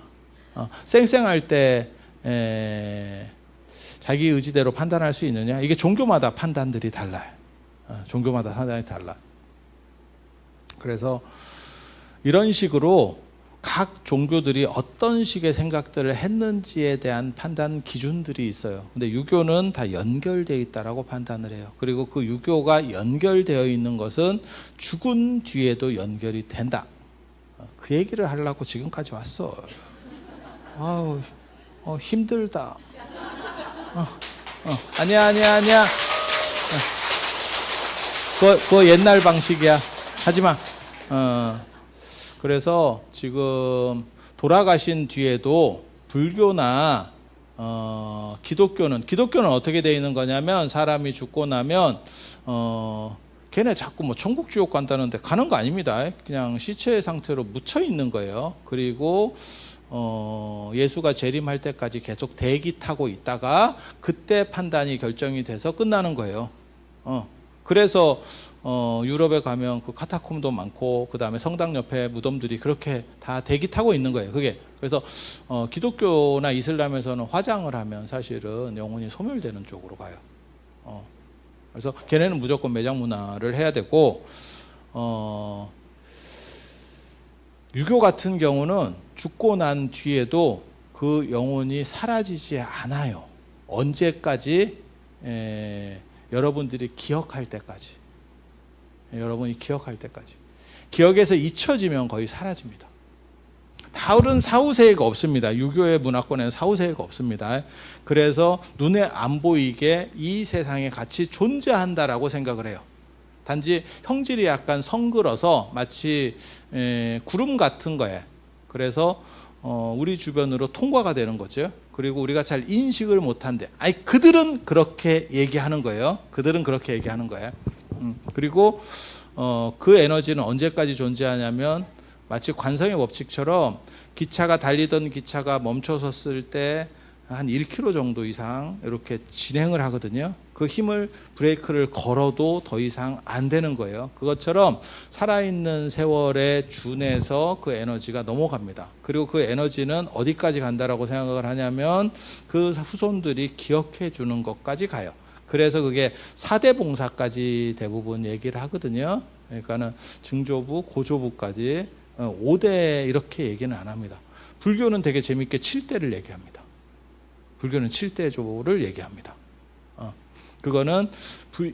쌩쌩할 때 자기 의지대로 판단할 수 있느냐. 이게 종교마다 판단들이 달라요. 종교마다 판단이 달라. 그래서 이런 식으로 각 종교들이 어떤 식의 생각들을 했는지에 대한 판단 기준들이 있어요. 근데 유교는 다 연결되어 있다라고 판단을 해요. 그리고 그 유교가 연결되어 있는 것은 죽은 뒤에도 연결이 된다. 그 얘기를 하려고 지금까지 왔어. 아우, 힘들다. 아니야. 그거 옛날 방식이야. 하지마. 그래서 지금 돌아가신 뒤에도 불교나 기독교는 어떻게 되어 있는 거냐면, 사람이 죽고 나면 걔네 자꾸 뭐 천국 지옥 간다는데 가는 거 아닙니다. 그냥 시체 상태로 묻혀 있는 거예요. 그리고 예수가 재림할 때까지 계속 대기 타고 있다가 그때 판단이 결정이 돼서 끝나는 거예요. 그래서 유럽에 가면 그 카타콤도 많고, 그 다음에 성당 옆에 무덤들이 그렇게 다 대기 타고 있는 거예요. 그게 그래서 기독교나 이슬람에서는 화장을 하면 사실은 영혼이 소멸되는 쪽으로 가요. 그래서 걔네는 무조건 매장 문화를 해야 되고, 유교 같은 경우는 죽고 난 뒤에도 그 영혼이 사라지지 않아요. 언제까지? 여러분들이 기억할 때까지. 여러분이 기억할 때까지. 기억에서 잊혀지면 거의 사라집니다. 다른 사후세계가 없습니다. 유교의 문화권에는 사후세계가 없습니다. 그래서 눈에 안 보이게 이 세상에 같이 존재한다라고 생각을 해요. 단지 형질이 약간 성글어서 마치 구름 같은 거예요. 그래서 우리 주변으로 통과가 되는 거죠. 그리고 우리가 잘 인식을 못한대. 아니, 그들은 그렇게 얘기하는 거예요. 그들은 그렇게 얘기하는 거예요. 그리고 그 에너지는 언제까지 존재하냐면 마치 관성의 법칙처럼 기차가 달리던 기차가 멈춰섰을 때 한 1km 정도 이상 이렇게 진행을 하거든요. 그 힘을 브레이크를 걸어도 더 이상 안 되는 거예요. 그것처럼 살아있는 세월에 준해서 그 에너지가 넘어갑니다. 그리고 그 에너지는 어디까지 간다라고 생각을 하냐면 그 후손들이 기억해 주는 것까지 가요. 그래서 그게 4대 봉사까지 대부분 얘기를 하거든요. 그러니까는 증조부, 고조부까지 5대 이렇게 얘기는 안 합니다. 불교는 되게 재밌게 7대를 얘기합니다. 불교는 7대조를 얘기합니다. 그거는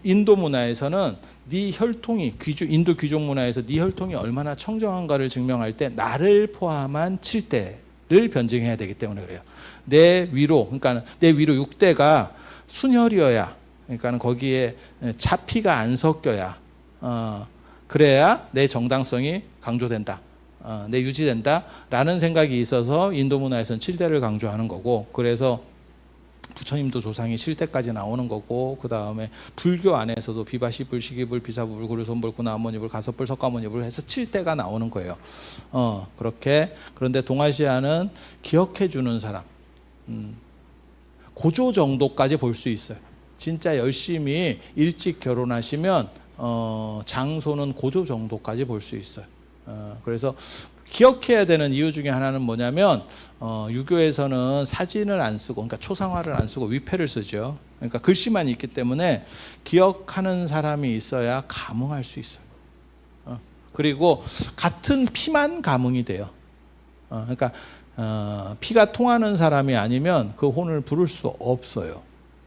인도 문화에서는 네 혈통이 인도 귀족 문화에서 네 혈통이 얼마나 청정한가를 증명할 때 나를 포함한 7대를 변증해야 되기 때문에 그래요. 내 위로, 그러니까 내 위로 6대가 순혈이어야, 그러니까 거기에 차피가 안 섞여야, 그래야 내 정당성이 강조된다. 내 유지된다라는 생각이 있어서 인도 문화에서는 7대를 강조하는 거고, 그래서 부처님도 조상이 7대까지 나오는 거고, 그 다음에 불교 안에서도 비바시불, 시기불, 비사불, 구르손불, 구나모니불, 가섭불, 석가모니불 해서 7대가 나오는 거예요. 그렇게. 그런데 동아시아는 기억해 주는 사람, 고조 정도까지 볼 수 있어요. 진짜 열심히 일찍 결혼하시면 장소는 고조 정도까지 볼 수 있어요. 그래서 기억해야 되는 이유 중에 하나는 뭐냐면 유교에서는 사진을 안 쓰고, 그러니까 초상화를 안 쓰고 위패를 쓰죠. 그러니까 글씨만 있기 때문에 기억하는 사람이 있어야 감흥할 수 있어요. 그리고 같은 피만 감흥이 돼요. 그러니까 피가 통하는 사람이 아니면 그 혼을 부를 수 없어요.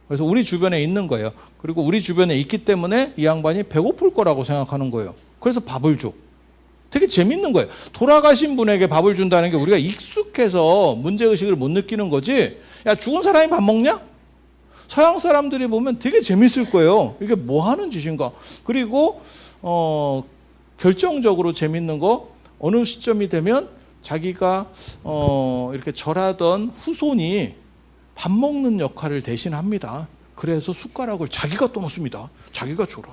그래서 우리 주변에 있는 거예요. 그리고 우리 주변에 있기 때문에 이 양반이 배고플 거라고 생각하는 거예요. 그래서 밥을 줘. 되게 재밌는 거예요. 돌아가신 분에게 밥을 준다는 게 우리가 익숙해서 문제의식을 못 느끼는 거지. 야, 죽은 사람이 밥 먹냐? 서양 사람들이 보면 되게 재밌을 거예요. 이게 뭐 하는 짓인가? 그리고 결정적으로 재밌는 거, 어느 시점이 되면 자기가 이렇게 절하던 후손이 밥 먹는 역할을 대신합니다. 그래서 숟가락을 자기가 떠놓습니다. 자기가 절하.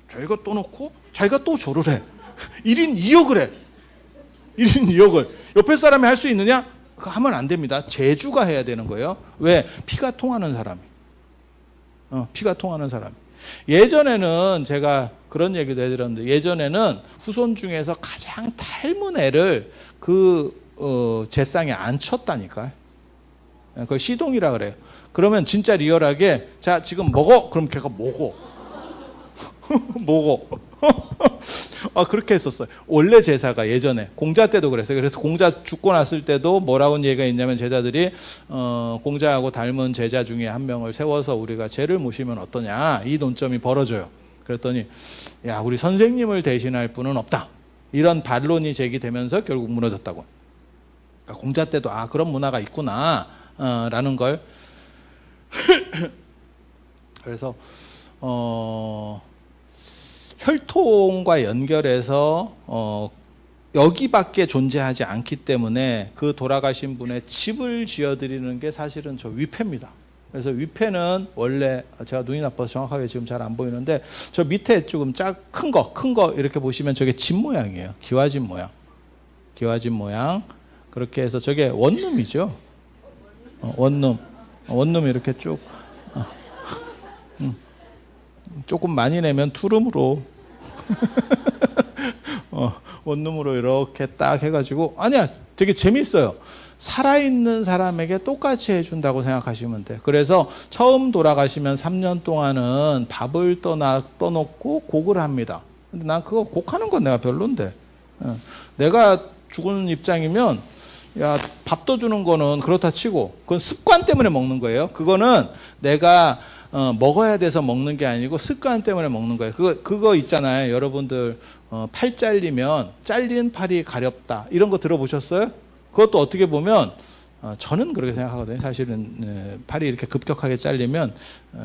자기가 떠놓고 자기가 또 절을 해. 1인 2역을 해. 1인 2역을. 옆에 사람이 할 수 있느냐? 그거 하면 안 됩니다. 제주가 해야 되는 거예요. 왜? 피가 통하는 사람이. 피가 통하는 사람. 예전에는 제가 그런 얘기도 해드렸는데, 예전에는 후손 중에서 가장 닮은 애를 제상에 안 쳤다니까요. 그걸 시동이라 그래요. 그러면 진짜 리얼하게, 자, 지금 먹어. 그럼 걔가 먹어. 먹어. 그렇게 했었어요. 원래 제사가 예전에 공자 때도 그랬어요. 그래서 공자 죽고 났을 때도 뭐라고 얘기가 있냐면, 제자들이 공자하고 닮은 제자 중에 한 명을 세워서 우리가 쟤를 모시면 어떠냐, 이 논점이 벌어져요. 그랬더니 야, 우리 선생님을 대신할 분은 없다, 이런 반론이 제기되면서 결국 무너졌다고. 그러니까 공자 때도 그런 문화가 있구나 라는 걸. 그래서 혈통과 연결해서 여기밖에 존재하지 않기 때문에 그 돌아가신 분의 집을 지어드리는 게 사실은 저 위패입니다. 그래서 위패는 원래, 제가 눈이 나빠서 정확하게 지금 잘 안 보이는데, 저 밑에 조금 큰 거 이렇게 보시면 저게 집 모양이에요. 기와집 모양. 기와집 모양. 그렇게 해서 저게 원룸이죠. 원룸 이렇게 쭉. 조금 많이 내면 투룸으로 원룸으로 이렇게 딱 해가지고, 아니야, 되게 재밌어요. 살아있는 사람에게 똑같이 해준다고 생각하시면 돼. 그래서 처음 돌아가시면 3년 동안은 밥을 떠놓고 곡을 합니다. 근데 난 그거 곡하는 건 내가 별론데, 내가 죽은 입장이면 야, 밥 떠주는 거는 그렇다 치고, 그건 습관 때문에 먹는 거예요. 그거는 내가 먹어야 돼서 먹는 게 아니고 습관 때문에 먹는 거예요. 그거 있잖아요. 여러분들 팔 잘리면 잘린 팔이 가렵다, 이런 거 들어보셨어요? 그것도 어떻게 보면 저는 그렇게 생각하거든요. 사실은 팔이 이렇게 급격하게 잘리면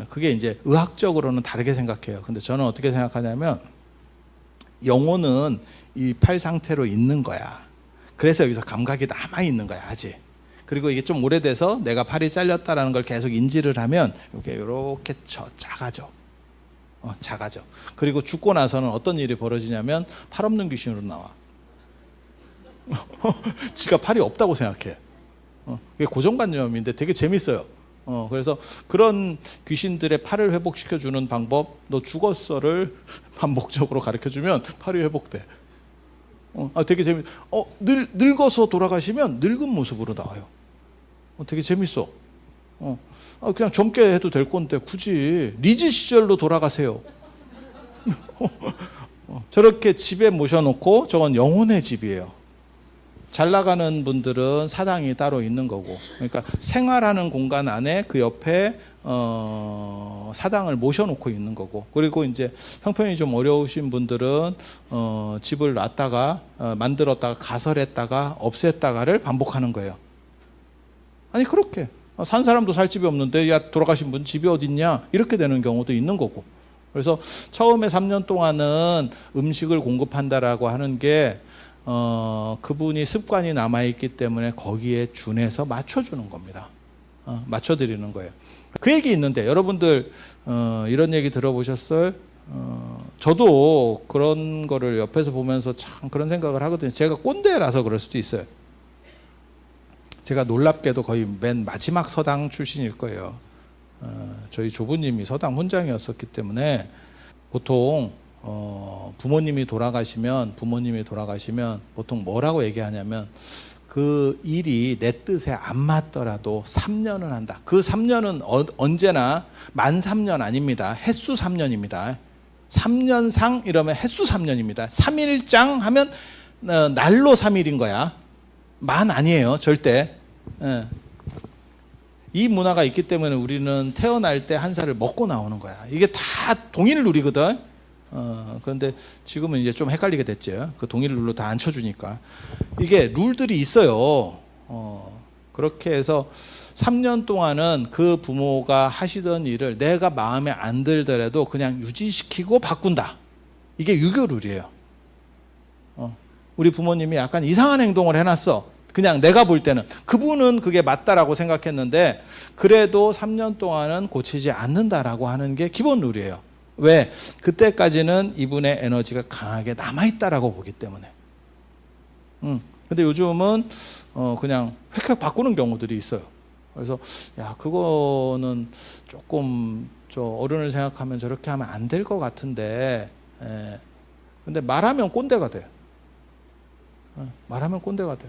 그게 이제 의학적으로는 다르게 생각해요. 근데 저는 어떻게 생각하냐면, 영혼은 이 팔 상태로 있는 거야. 그래서 여기서 감각이 남아 있는 거야, 아직. 그리고 이게 좀 오래돼서 내가 팔이 잘렸다라는 걸 계속 인지를 하면 이렇게 작아져. 작아져. 그리고 죽고 나서는 어떤 일이 벌어지냐면 팔 없는 귀신으로 나와. 지가 팔이 없다고 생각해. 이게 고정관념인데 되게 재밌어요. 그래서 그런 귀신들의 팔을 회복시켜주는 방법, 너 죽었어를 반복적으로 가르쳐주면 팔이 회복돼. 되게 늙어서 돌아가시면 늙은 모습으로 나와요. 되게 재밌어. 그냥 젊게 해도 될 건데 굳이 리즈 시절로 돌아가세요. 저렇게 집에 모셔놓고, 저건 영혼의 집이에요. 잘 나가는 분들은 사당이 따로 있는 거고, 그러니까 생활하는 공간 안에 그 옆에 사당을 모셔놓고 있는 거고, 그리고 이제 형편이 좀 어려우신 분들은 집을 놨다가 만들었다가 가설했다가 없앴다가를 반복하는 거예요. 아니 그렇게 산 사람도 살 집이 없는데 야 돌아가신 분 집이 어딨냐 이렇게 되는 경우도 있는 거고. 그래서 처음에 3년 동안은 음식을 공급한다라고 하는 게 그분이 습관이 남아있기 때문에 거기에 준해서 맞춰주는 겁니다. 맞춰드리는 거예요. 그 얘기 있는데 여러분들 이런 얘기 들어보셨어요? 저도 그런 거를 옆에서 보면서 참 그런 생각을 하거든요. 제가 꼰대라서 그럴 수도 있어요. 제가 놀랍게도 거의 맨 마지막 서당 출신일 거예요. 저희 조부님이 서당 훈장이었었기 때문에 보통 부모님이 돌아가시면 보통 뭐라고 얘기하냐면 그 일이 내 뜻에 안 맞더라도 3년은 한다. 그 3년은 언제나 만 3년 아닙니다. 햇수 3년입니다. 3년상 이러면 햇수 3년입니다. 3일장 하면 날로 3일인 거야. 만 아니에요, 절대. 이 문화가 있기 때문에 우리는 태어날 때 한 살을 먹고 나오는 거야. 이게 다 동일 룰이거든. 그런데 지금은 이제 좀 헷갈리게 됐죠. 그 동일 룰로 다 안 쳐주니까. 이게 룰들이 있어요. 그렇게 해서 3년 동안은 그 부모가 하시던 일을 내가 마음에 안 들더라도 그냥 유지시키고 바꾼다. 이게 유교 룰이에요. 우리 부모님이 약간 이상한 행동을 해놨어. 그냥 내가 볼 때는 그분은 그게 맞다라고 생각했는데 그래도 3년 동안은 고치지 않는다라고 하는 게 기본 룰이에요. 왜? 그때까지는 이분의 에너지가 강하게 남아있다라고 보기 때문에. 근데 요즘은 그냥 획획 바꾸는 경우들이 있어요. 그래서 야 그거는 조금 저 어른을 생각하면 저렇게 하면 안 될 것 같은데, 근데 말하면 꼰대가 돼. 말하면 꼰대가 돼.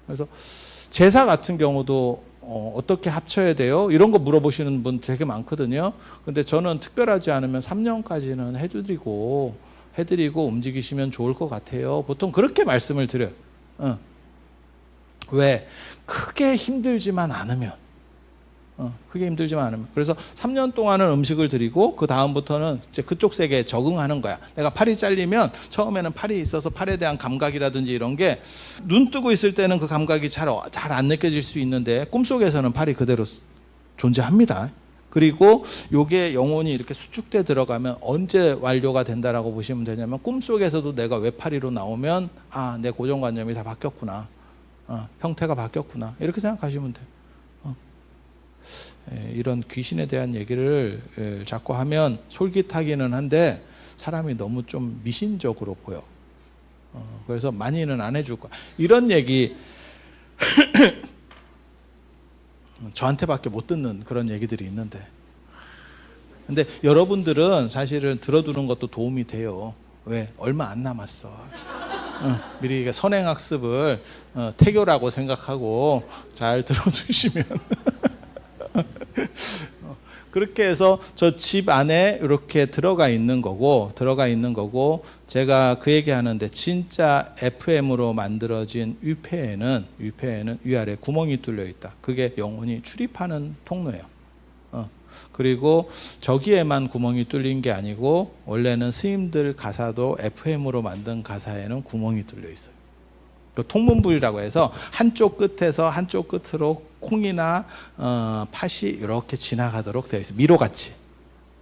그래서 제사 같은 경우도 어떻게 합쳐야 돼요? 이런 거 물어보시는 분 되게 많거든요. 근데 저는 특별하지 않으면 3년까지는 해드리고 움직이시면 좋을 것 같아요. 보통 그렇게 말씀을 드려요. 왜? 크게 힘들지만 않으면. 그래서 3년 동안은 음식을 드리고 그 다음부터는 이제 그쪽 세계에 적응하는 거야. 내가 팔이 잘리면 처음에는 팔이 있어서 팔에 대한 감각이라든지 이런 게 눈 뜨고 있을 때는 그 감각이 잘 안 느껴질 수 있는데 꿈속에서는 팔이 그대로 존재합니다. 그리고 요게 영혼이 이렇게 수축돼 들어가면 언제 완료가 된다라고 보시면 되냐면 꿈속에서도 내가 외파리로 나오면 내 고정관념이 다 바뀌었구나. 형태가 바뀌었구나. 이렇게 생각하시면 돼요. 이런 귀신에 대한 얘기를 자꾸 하면 솔깃하기는 한데 사람이 너무 좀 미신적으로 보여. 그래서 많이는 안 해줄 거야. 이런 얘기 저한테밖에 못 듣는 그런 얘기들이 있는데, 근데 여러분들은 사실은 들어두는 것도 도움이 돼요. 왜? 얼마 안 남았어. 미리 선행학습을 태교라고 생각하고 잘 들어두시면 그렇게 해서 저 집 안에 이렇게 들어가 있는 거고 제가 그 얘기 하는데 진짜 FM으로 만들어진 위패에는 위아래 구멍이 뚫려 있다. 그게 영혼이 출입하는 통로예요. 그리고 저기에만 구멍이 뚫린 게 아니고 원래는 스님들 가사도 FM으로 만든 가사에는 구멍이 뚫려 있어요. 그 통문불이라고 해서 한쪽 끝에서 한쪽 끝으로 콩이나 팥이 이렇게 지나가도록 되어 있어요. 미로같이.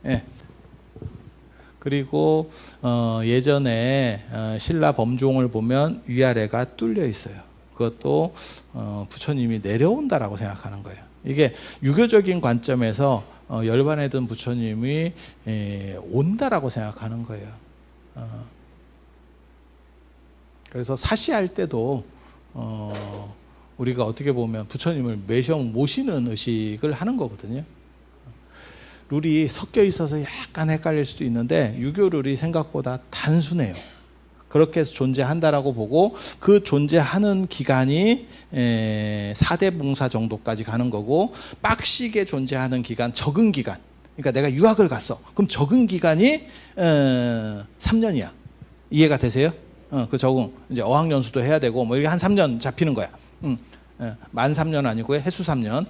예. 그리고 예전에 신라 범종을 보면 위아래가 뚫려 있어요. 그것도 부처님이 내려온다라고 생각하는 거예요. 이게 유교적인 관점에서 열반에 든 부처님이 온다라고 생각하는 거예요. 그래서 사시할 때도 우리가 어떻게 보면 부처님을 매셔 모시는 의식을 하는 거거든요. 룰이 섞여 있어서 약간 헷갈릴 수도 있는데 유교 룰이 생각보다 단순해요. 그렇게 해서 존재한다라고 보고 그 존재하는 기간이 4대 봉사 정도까지 가는 거고, 빡시게 존재하는 기간, 적응 기간, 그러니까 내가 유학을 갔어. 그럼 적응 기간이 3년이야. 이해가 되세요? 그 적응 이제 어학연수도 해야 되고 뭐 이렇게 한 3년 잡히는 거야. 만 3년 아니고 해수 3년.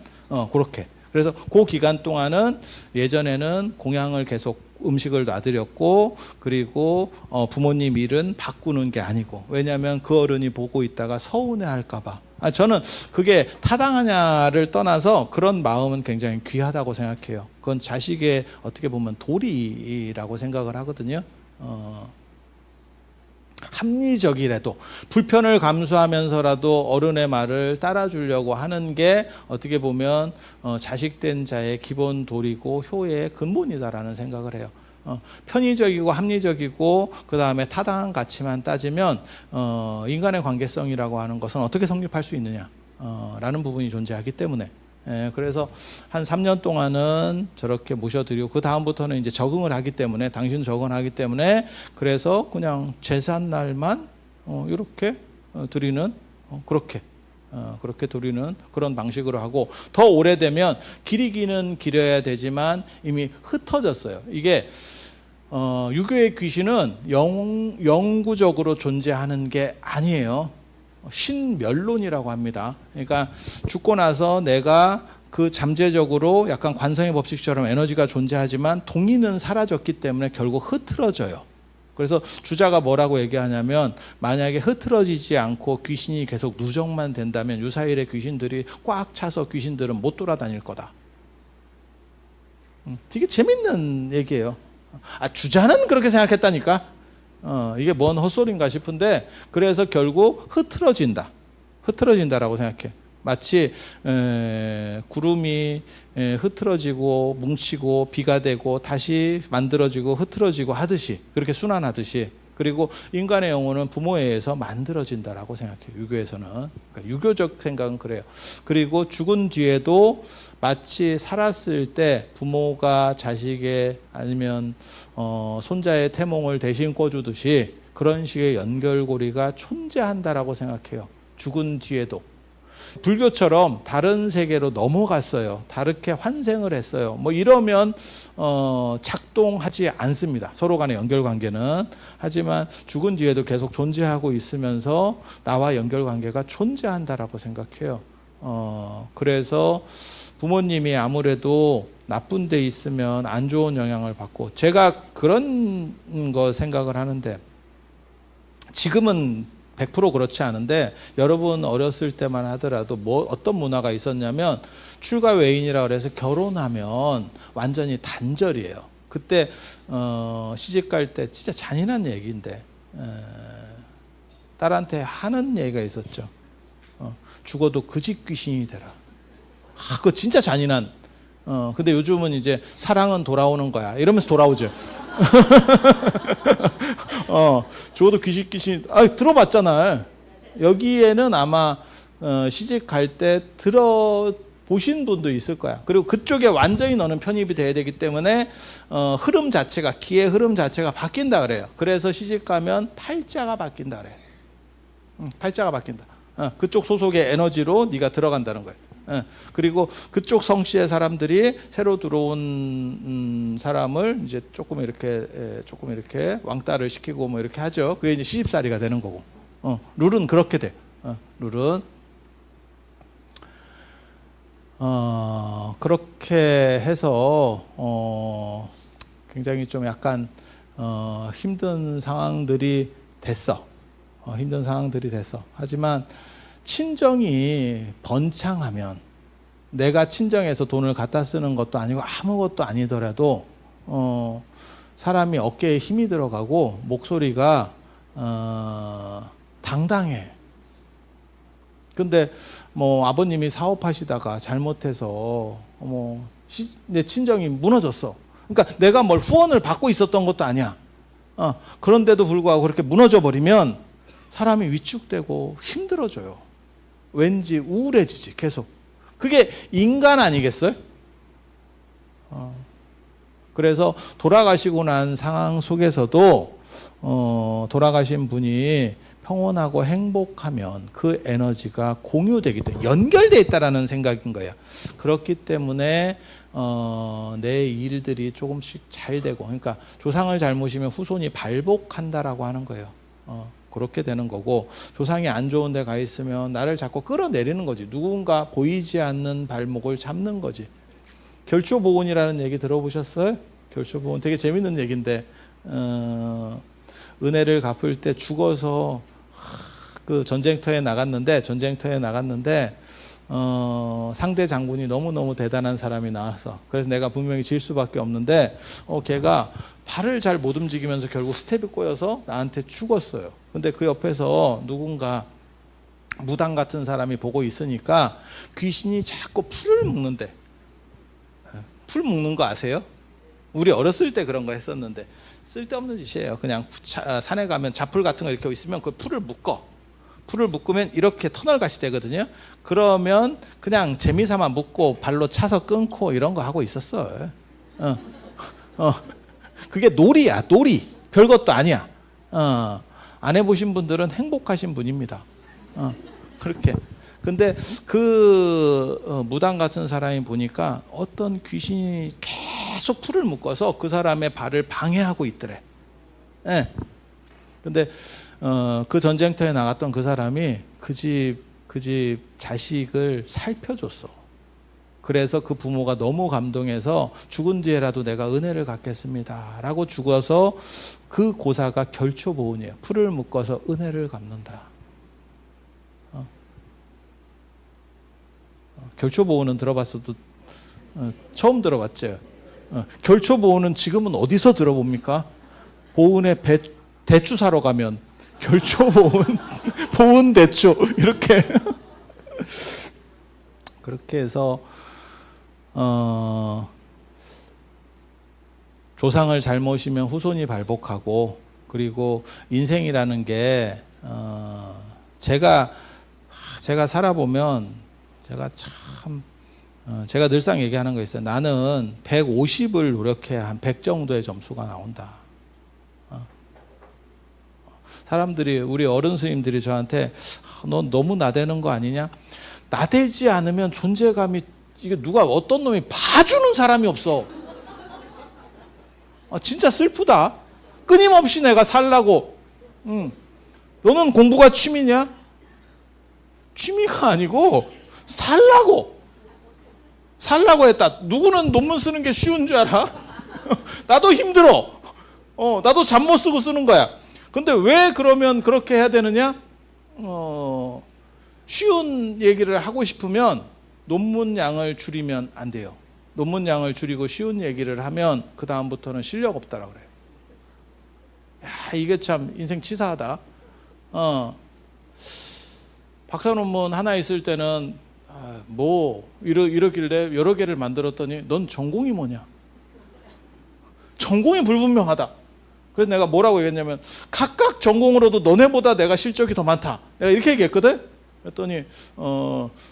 그렇게. 그래서 그 기간 동안은 예전에는 공양을 계속 음식을 놔드렸고, 그리고 부모님 일은 바꾸는 게 아니고, 왜냐하면 그 어른이 보고 있다가 서운해할까봐. 저는 그게 타당하냐를 떠나서 그런 마음은 굉장히 귀하다고 생각해요. 그건 자식의 어떻게 보면 도리라고 생각을 하거든요. 합리적이라도 불편을 감수하면서라도 어른의 말을 따라주려고 하는 게 어떻게 보면 자식된 자의 기본 도리고 효의 근본이다라는 생각을 해요. 편의적이고 합리적이고 그 다음에 타당한 가치만 따지면 인간의 관계성이라고 하는 것은 어떻게 성립할 수 있느냐 라는 부분이 존재하기 때문에, 그래서 한 3년 동안은 저렇게 모셔드리고 그 다음부터는 이제 적응을 하기 때문에, 당신 적응하기 때문에, 그래서 그냥 제삿날만 이렇게 드리는, 그렇게 드리는 그런 방식으로 하고, 더 오래되면 기리기는 기려야 되지만 이미 흩어졌어요. 이게 유교의 귀신은 영구적으로 존재하는 게 아니에요. 신멸론이라고 합니다. 그러니까 죽고 나서 내가 그 잠재적으로 약간 관성의 법칙처럼 에너지가 존재하지만 동의는 사라졌기 때문에 결국 흐트러져요. 그래서 주자가 뭐라고 얘기하냐면, 만약에 흐트러지지 않고 귀신이 계속 누적만 된다면 유사일의 귀신들이 꽉 차서 귀신들은 못 돌아다닐 거다. 되게 재밌는 얘기예요. 주자는 그렇게 생각했다니까. 이게 뭔 헛소리인가 싶은데, 그래서 결국 흐트러진다라고 생각해. 마치 구름이 흐트러지고 뭉치고 비가 되고 다시 만들어지고 흐트러지고 하듯이, 그렇게 순환하듯이, 그리고 인간의 영혼은 부모에 의해서 만들어진다라고 생각해요. 유교에서는. 그러니까 유교적 생각은 그래요. 그리고 죽은 뒤에도 마치 살았을 때 부모가 자식의 아니면 손자의 태몽을 대신 꿔주듯이 그런 식의 연결고리가 존재한다라고 생각해요. 죽은 뒤에도. 불교처럼 다른 세계로 넘어갔어요. 다르게 환생을 했어요. 뭐 이러면 작동하지 않습니다. 서로 간의 연결관계는. 하지만 죽은 뒤에도 계속 존재하고 있으면서 나와 연결관계가 존재한다라고 생각해요. 그래서 부모님이 아무래도 나쁜 데 있으면 안 좋은 영향을 받고, 제가 그런 거 생각을 하는데, 지금은 100% 그렇지 않은데 여러분 어렸을 때만 하더라도 어떤 문화가 있었냐면, 출가 외인이라 그래서 결혼하면 완전히 단절이에요. 그때 시집 갈 때 진짜 잔인한 얘기인데, 딸한테 하는 얘기가 있었죠. 죽어도 그 집 귀신이 되라. 그거 진짜 잔인한. 근데 요즘은 이제 사랑은 돌아오는 거야 이러면서 돌아오죠. 죽어도 귀신 들어봤잖아. 여기에는 아마 시집 갈 때 들어보신 분도 있을 거야. 그리고 그쪽에 완전히 너는 편입이 돼야 되기 때문에 흐름 자체가, 기의 흐름 자체가 바뀐다 그래요. 그래서 시집 가면 팔자가 바뀐다 그래. 팔자가 바뀐다. 그쪽 소속의 에너지로 네가 들어간다는 거예요. 그리고 그쪽 성씨의 사람들이 새로 들어온 사람을 이제 조금 이렇게 왕따를 시키고 뭐 이렇게 하죠. 그게 이제 시집살이가 되는 거고. 룰은 그렇게 돼. 룰은 그렇게 해서 굉장히 좀 약간 힘든 상황들이 됐어. 힘든 상황들이 됐어. 하지만 친정이 번창하면, 내가 친정에서 돈을 갖다 쓰는 것도 아니고 아무것도 아니더라도 사람이 어깨에 힘이 들어가고 목소리가 당당해. 근데 뭐 아버님이 사업하시다가 잘못해서 내 친정이 무너졌어. 그러니까 내가 뭘 후원을 받고 있었던 것도 아니야. 그런데도 불구하고 그렇게 무너져 버리면 사람이 위축되고 힘들어져요. 왠지 우울해지지 계속. 그게 인간 아니겠어요? 그래서 돌아가시고 난 상황 속에서도 돌아가신 분이 평온하고 행복하면 그 에너지가 공유되기 때문에 연결돼 있다라는 생각인 거예요. 그렇기 때문에 내 일들이 조금씩 잘 되고, 그러니까 조상을 잘 모시면 후손이 발복한다라고 하는 거예요. 그렇게 되는 거고, 조상이 안 좋은 데 가 있으면 나를 자꾸 끌어내리는 거지. 누군가 보이지 않는 발목을 잡는 거지. 결초보은이라는 얘기 들어보셨어요? 결초보은 되게 재밌는 얘기인데, 은혜를 갚을 때 죽어서 그 전쟁터에 나갔는데 상대 장군이 너무너무 대단한 사람이 나왔어. 그래서 내가 분명히 질 수밖에 없는데 걔가 발을 잘 못 움직이면서 결국 스텝이 꼬여서 나한테 죽었어요. 근데 그 옆에서 누군가 무당 같은 사람이 보고 있으니까 귀신이 자꾸 풀을 묶는데, 풀 묶는 거 아세요? 우리 어렸을 때 그런 거 했었는데 쓸데없는 짓이에요. 그냥 산에 가면 자풀 같은 거 이렇게 있으면 그 풀을 묶어. 풀을 묶으면 이렇게 터널같이 되거든요. 그러면 그냥 재미삼아 묶고 발로 차서 끊고 이런 거 하고 있었어. 그게 놀이야, 놀이. 별것도 아니야. 안 해보신 분들은 행복하신 분입니다. 그렇게. 근데 그 무당 같은 사람이 보니까 어떤 귀신이 계속 풀을 묶어서 그 사람의 발을 방해하고 있더래. 예. 근데 그 전쟁터에 나갔던 그 사람이 그 집 자식을 살펴줬어. 그래서 그 부모가 너무 감동해서 죽은 뒤에라도 내가 은혜를 갚겠습니다 라고 죽어서 그 고사가 결초보은이에요. 풀을 묶어서 은혜를 갚는다. 결초보은은 들어봤어도 처음 들어봤죠. 결초보은은 지금은 어디서 들어봅니까? 보은에 대추 사러 가면 결초보은, 보은대추 이렇게 그렇게 해서 조상을 잘 모시면 후손이 발복하고, 그리고 인생이라는 게 제가 살아보면 제가 늘상 얘기하는 거 있어요. 나는 150을 노력해야 한 100 정도의 점수가 나온다. 사람들이, 우리 어른 스님들이 저한테 넌 너무 나대는 거 아니냐? 나대지 않으면 존재감이, 이게 누가 어떤 놈이 봐주는 사람이 없어. 진짜 슬프다. 끊임없이 내가 살라고. 너는 공부가 취미냐? 취미가 아니고 살라고 했다. 누구는 논문 쓰는 게 쉬운 줄 알아? 나도 힘들어. 나도 잠 못 쓰고 쓰는 거야. 근데 왜 그러면 그렇게 해야 되느냐? 쉬운 얘기를 하고 싶으면 논문 양을 줄이면 안 돼요. 논문 양을 줄이고 쉬운 얘기를 하면 그 다음부터는 실력 없다라고 그래요. 야, 이게 참 인생 치사하다. 박사 논문 하나 있을 때는 이러길래 여러 개를 만들었더니 넌 전공이 뭐냐? 전공이 불분명하다. 그래서 내가 뭐라고 얘기했냐면 각각 전공으로도 너네보다 내가 실적이 더 많다. 내가 이렇게 얘기했거든. 그랬더니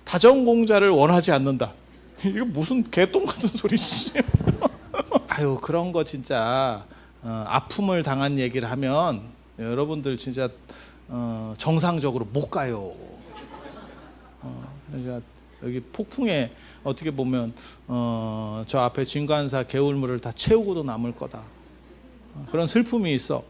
다전공자를 원하지 않는다. 이거 무슨 개똥 같은 소리지. 아유, 그런 거 진짜 아픔을 당한 얘기를 하면 여러분들 진짜 정상적으로 못 가요. 그러니까 여기 폭풍에 어떻게 보면 저 앞에 진관사 개울물을 다 채우고도 남을 거다. 그런 슬픔이 있어.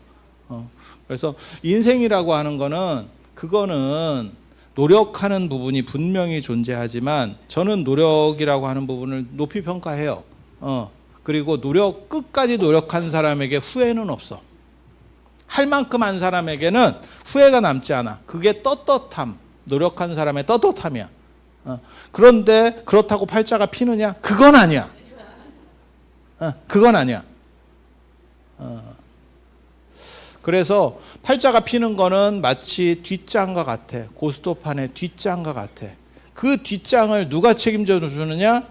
그래서 인생이라고 하는 거는, 그거는 노력하는 부분이 분명히 존재하지만 저는 노력이라고 하는 부분을 높이 평가해요. 그리고 끝까지 노력한 사람에게 후회는 없어. 할 만큼 한 사람에게는 후회가 남지 않아. 그게 떳떳함, 노력한 사람의 떳떳함이야. 그런데 그렇다고 팔자가 피느냐? 그건 아니야. 그건 아니야. 그래서 팔자가 피는 거는 마치 뒷장과 같아. 고스톱판의 뒷장과 같아. 그 뒷장을 누가 책임져 주느냐?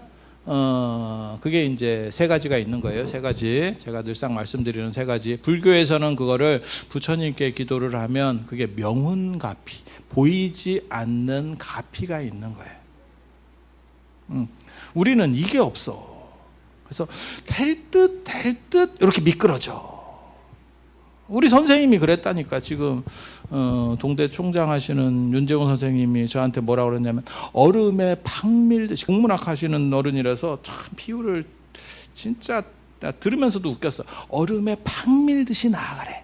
그게 이제 세 가지가 있는 거예요. 세 가지. 제가 늘상 말씀드리는 세 가지. 불교에서는 그거를 부처님께 기도를 하면 그게 명운가피, 보이지 않는 가피가 있는 거예요. 우리는 이게 없어. 그래서 될 듯 이렇게 미끄러져. 우리 선생님이 그랬다니까. 지금 동대 총장 하시는 윤재훈 선생님이 저한테 뭐라 그랬냐면, 얼음에 박밀듯이, 국문학 하시는 어른이라서 참 비유를 진짜 나 들으면서도 웃겼어. 얼음에 박밀듯이 나아가래.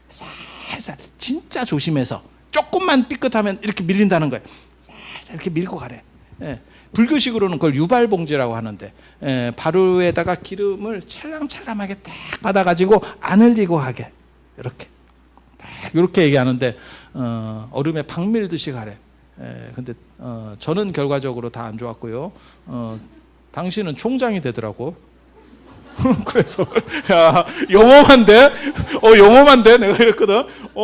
살살 진짜 조심해서, 조금만 삐끗하면 이렇게 밀린다는 거예요. 살살 이렇게 밀고 가래. 예. 불교식으로는 그걸 유발봉지라고 하는데, 바루에다가 기름을 찰랑찰랑하게 딱 받아가지고 안 흘리고 하게, 이렇게 딱 이렇게 얘기하는데, 얼음에 박 밀듯이 가래. 근데 저는 결과적으로 다 안 좋았고요. 당신은 총장이 되더라고. 그래서 야, 영험한데, 영험한데 내가 이랬거든.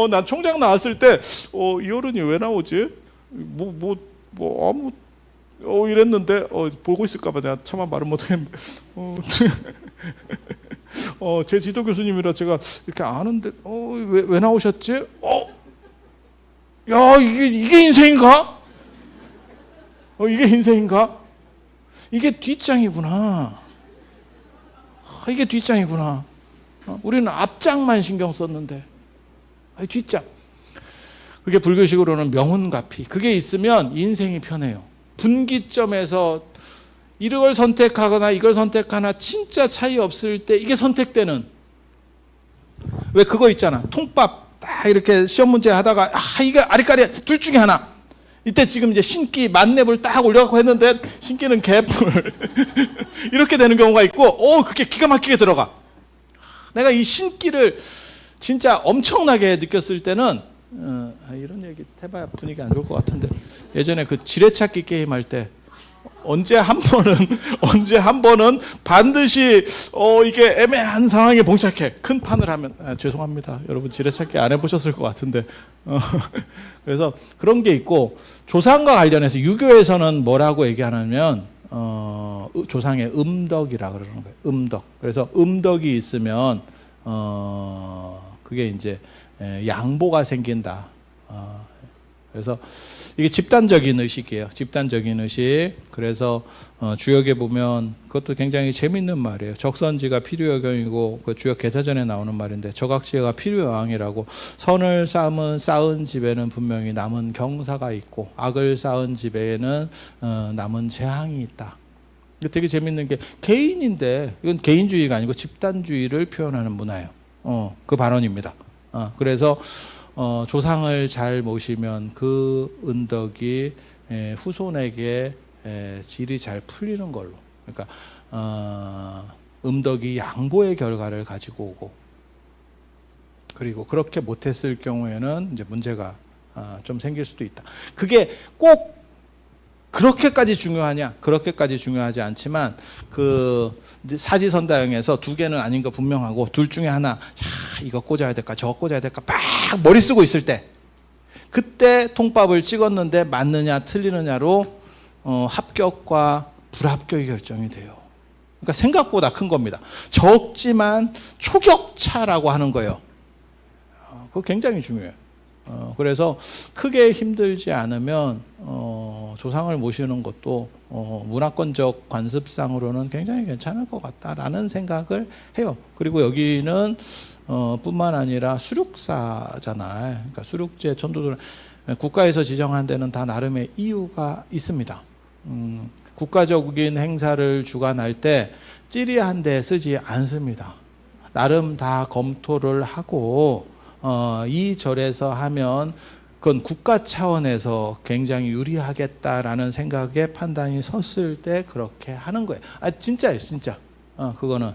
난 총장 나왔을 때, 이 어른이 왜 나오지? 아무 이랬는데 보고 있을까봐 내가 차마 말을 못했는데 제 지도 교수님이라 제가 이렇게 아는데 왜 나오셨지? 야, 이게 인생인가? 이게 인생인가? 이게 뒷장이구나. 이게 뒷장이구나. 우리는 앞장만 신경 썼는데 뒷장. 그게 불교식으로는 명운가피. 그게 있으면 인생이 편해요. 분기점에서 이걸 선택하거나 이걸 선택하나 진짜 차이 없을 때 이게 선택되는, 왜 그거 있잖아. 통밥 딱 이렇게 시험 문제 하다가 이게 아리까리 둘 중에 하나. 이때 지금 이제 신기 만렙을 딱 올려갖고 했는데 신기는 개뿔 이렇게 되는 경우가 있고, 그게 기가 막히게 들어가. 내가 이 신기를 진짜 엄청나게 느꼈을 때는, 이런 얘기 해봐야 분위기 안 좋을 것 같은데, 예전에 그 지뢰찾기 게임 할 때 언제 한 번은 반드시 이게 애매한 상황에 봉착해. 큰 판을 하면, 죄송합니다 여러분, 지뢰찾기 안 해보셨을 것 같은데 그래서 그런 게 있고, 조상과 관련해서 유교에서는 뭐라고 얘기하냐면, 조상의 음덕이라 그러는 거예요. 음덕. 그래서 음덕이 있으면 그게 이제 양보가 생긴다. 그래서 이게 집단적인 의식이에요. 집단적인 의식. 그래서 주역에 보면 그것도 굉장히 재밌는 말이에요. 적선지가 필요여경이고, 그 주역 개사전에 나오는 말인데, 적악지가 필요여왕이라고. 선을 쌓은 집에는 분명히 남은 경사가 있고, 악을 쌓은 집에는 남은 재앙이 있다. 되게 재밌는 게, 개인인데 이건 개인주의가 아니고 집단주의를 표현하는 문화예요. 그 발언입니다. 그래서 조상을 잘 모시면 그 은덕이 후손에게 질이 잘 풀리는 걸로. 그러니까 음덕이 양보의 결과를 가지고 오고, 그리고 그렇게 못했을 경우에는 이제 문제가 좀 생길 수도 있다. 그게 꼭 그렇게까지 중요하냐? 그렇게까지 중요하지 않지만, 그 사지선다형에서 두 개는 아닌 거 분명하고, 둘 중에 하나, 이거 꽂아야 될까 저거 꽂아야 될까 막 머리 쓰고 있을 때, 그때 통밥을 찍었는데 맞느냐 틀리느냐로 합격과 불합격이 결정이 돼요. 그러니까 생각보다 큰 겁니다. 적지만 초격차라고 하는 거예요. 그거 굉장히 중요해요. 그래서 크게 힘들지 않으면 조상을 모시는 것도 문화권적 관습상으로는 굉장히 괜찮을 것 같다라는 생각을 해요. 그리고 여기는 뿐만 아니라 수륙사잖아요. 그러니까 수륙제 천도들 국가에서 지정한 데는 다 나름의 이유가 있습니다. 국가적인 행사를 주관할 때 찌리 한 대 쓰지 않습니다. 나름 다 검토를 하고, 이 절에서 하면 그건 국가 차원에서 굉장히 유리하겠다라는 생각에 판단이 섰을 때 그렇게 하는 거예요. 진짜예요, 진짜. 그거는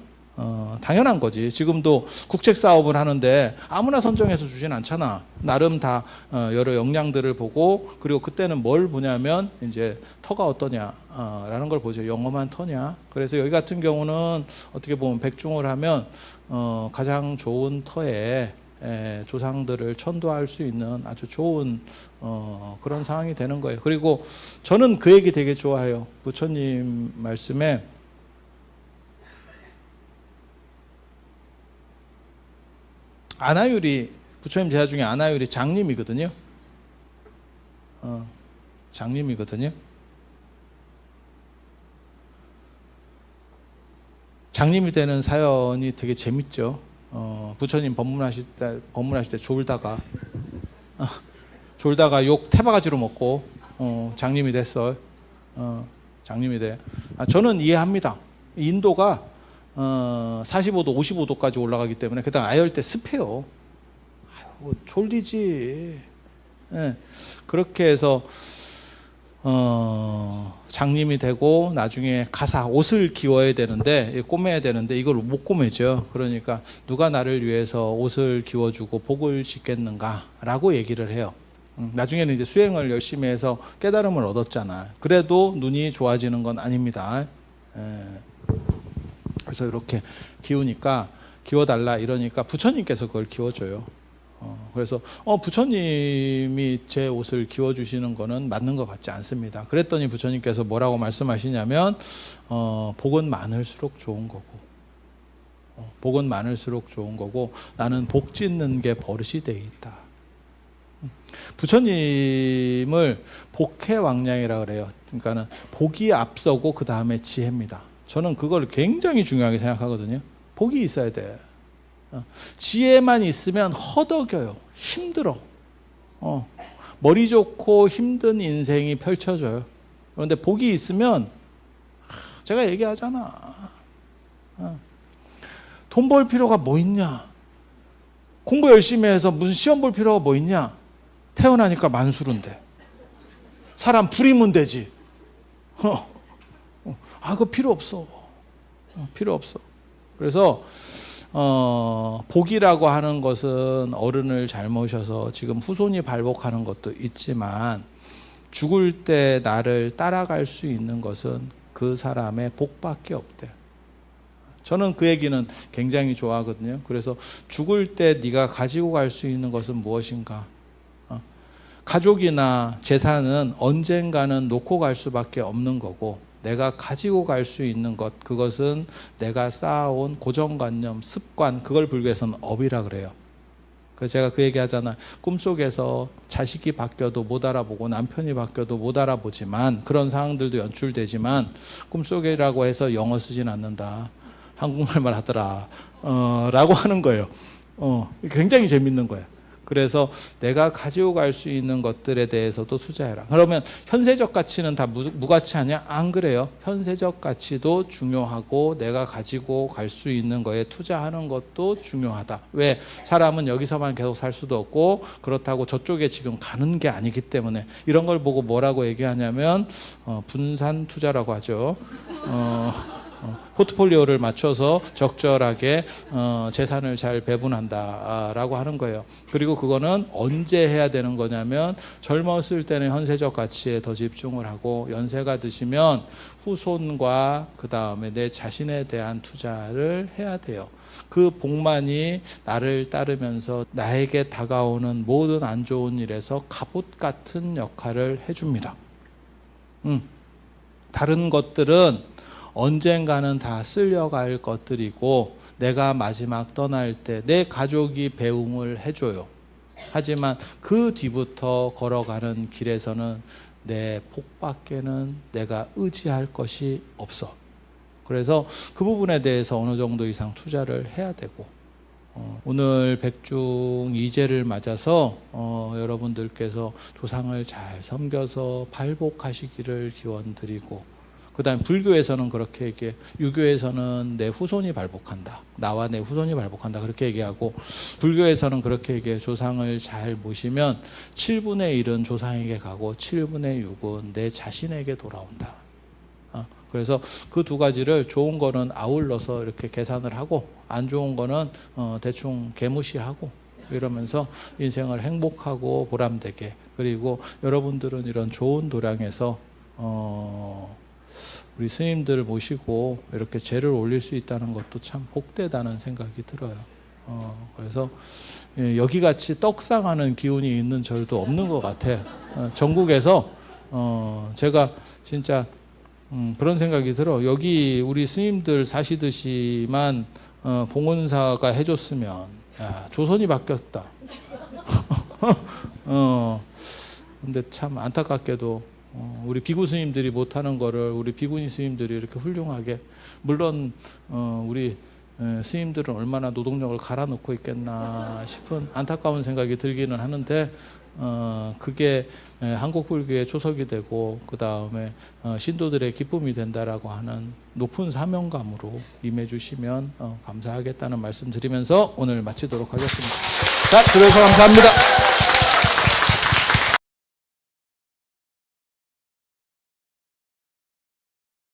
당연한 거지. 지금도 국책 사업을 하는데 아무나 선정해서 주진 않잖아. 나름 다 여러 역량들을 보고, 그리고 그때는 뭘 보냐면 이제 터가 어떠냐라는 걸 보죠. 영험한 터냐. 그래서 여기 같은 경우는 어떻게 보면 백중을 하면 가장 좋은 터에 조상들을 천도할 수 있는 아주 좋은 그런 상황이 되는 거예요. 그리고 저는 그 얘기 되게 좋아해요. 부처님 말씀에 아나율이, 부처님 제자 중에 아나율이 장님이거든요. 장님이거든요. 장님이 되는 사연이 되게 재밌죠. 부처님 법문하실 때 졸다가 욕 태바가지로 먹고 장님이 됐어요. 장님이 돼. 저는 이해합니다. 인도가 45도, 55도까지 올라가기 때문에 그다음 아열대 습해요. 아유, 졸리지. 예. 그렇게 해서 장님이 되고 나중에 가사 옷을 기워야 되는데 꼬매야 되는데 이걸 못 꼬매죠. 그러니까 누가 나를 위해서 옷을 기워주고 복을 짓겠는가라고 얘기를 해요. 나중에는 이제 수행을 열심히 해서 깨달음을 얻었잖아. 그래도 눈이 좋아지는 건 아닙니다. 그래서 이렇게 기우니까 기워달라 이러니까 부처님께서 그걸 기워줘요. 그래서 부처님이 제 옷을 기워주시는 거는 맞는 것 같지 않습니다. 그랬더니 부처님께서 뭐라고 말씀하시냐면 복은 많을수록 좋은 거고 복은 많을수록 좋은 거고 나는 복 짓는 게 버릇이 돼 있다. 부처님을 복해왕량이라 그래요. 그러니까는 복이 앞서고 그 다음에 지혜입니다. 저는 그걸 굉장히 중요하게 생각하거든요. 복이 있어야 돼. 지혜만 있으면 허덕여요. 힘들어. 머리 좋고 힘든 인생이 펼쳐져요. 그런데 복이 있으면 제가 얘기하잖아. 돈 벌 필요가 뭐 있냐? 공부 열심히 해서 무슨 시험 볼 필요가 뭐 있냐? 태어나니까 만수른데. 사람 부리면 되지. 그거 필요 없어. 필요 없어. 그래서 복이라고 하는 것은 어른을 잘 모셔서 지금 후손이 발복하는 것도 있지만 죽을 때 나를 따라갈 수 있는 것은 그 사람의 복밖에 없대. 저는 그 얘기는 굉장히 좋아하거든요. 그래서 죽을 때 네가 가지고 갈 수 있는 것은 무엇인가? 가족이나 재산은 언젠가는 놓고 갈 수밖에 없는 거고 내가 가지고 갈 수 있는 것, 그것은 내가 쌓아온 고정관념, 습관, 그걸 불교에서는 업이라 그래요. 그래서 제가 그 얘기 하잖아요. 꿈속에서 자식이 바뀌어도 못 알아보고 남편이 바뀌어도 못 알아보지만 그런 상황들도 연출되지만 꿈속이라고 해서 영어 쓰진 않는다. 한국말만 하더라. 라고 하는 거예요. 굉장히 재밌는 거예요. 그래서 내가 가지고 갈 수 있는 것들에 대해서도 투자해라. 그러면 현세적 가치는 다 무가치하냐? 안 그래요. 현세적 가치도 중요하고 내가 가지고 갈 수 있는 거에 투자하는 것도 중요하다. 왜? 사람은 여기서만 계속 살 수도 없고 그렇다고 저쪽에 지금 가는 게 아니기 때문에 이런 걸 보고 뭐라고 얘기하냐면 분산 투자라고 하죠. 포트폴리오를 맞춰서 적절하게 재산을 잘 배분한다라고 하는 거예요. 그리고 그거는 언제 해야 되는 거냐면 젊었을 때는 현세적 가치에 더 집중을 하고 연세가 드시면 후손과 그 다음에 내 자신에 대한 투자를 해야 돼요. 그 복만이 나를 따르면서 나에게 다가오는 모든 안 좋은 일에서 갑옷 같은 역할을 해줍니다. 다른 것들은 언젠가는 다 쓸려갈 것들이고 내가 마지막 떠날 때 내 가족이 배웅을 해줘요. 하지만 그 뒤부터 걸어가는 길에서는 내 복밖에는 내가 의지할 것이 없어. 그래서 그 부분에 대해서 어느 정도 이상 투자를 해야 되고 오늘 백중이제를 맞아서 여러분들께서 조상을 잘 섬겨서 발복하시기를 기원드리고 그 다음에 불교에서는 그렇게 얘기해. 유교에서는 내 후손이 발복한다. 나와 내 후손이 발복한다. 그렇게 얘기하고 불교에서는 그렇게 얘기해. 조상을 잘 모시면 7분의 1은 조상에게 가고 7분의 6은 내 자신에게 돌아온다. 그래서 그 두 가지를 좋은 거는 아울러서 이렇게 계산을 하고 안 좋은 거는 대충 개무시하고 이러면서 인생을 행복하고 보람되게 그리고 여러분들은 이런 좋은 도량에서 우리 스님들 모시고 이렇게 제를 올릴 수 있다는 것도 참 복되다는 생각이 들어요. 그래서 여기같이 떡상하는 기운이 있는 절도 없는 것 같아. 전국에서 제가 진짜 그런 생각이 들어. 여기 우리 스님들 사시듯이만 봉헌사가 해줬으면 야, 조선이 바뀌었다. 근데 참 안타깝게도 우리 비구 스님들이 못하는 거를 우리 비구니 스님들이 이렇게 훌륭하게, 물론 우리 스님들은 얼마나 노동력을 갈아넣고 있겠나 싶은 안타까운 생각이 들기는 하는데, 그게 한국불교의 초석이 되고 그 다음에 신도들의 기쁨이 된다라고 하는 높은 사명감으로 임해주시면 감사하겠다는 말씀 드리면서 오늘 마치도록 하겠습니다. 자, 들어주셔서 감사합니다.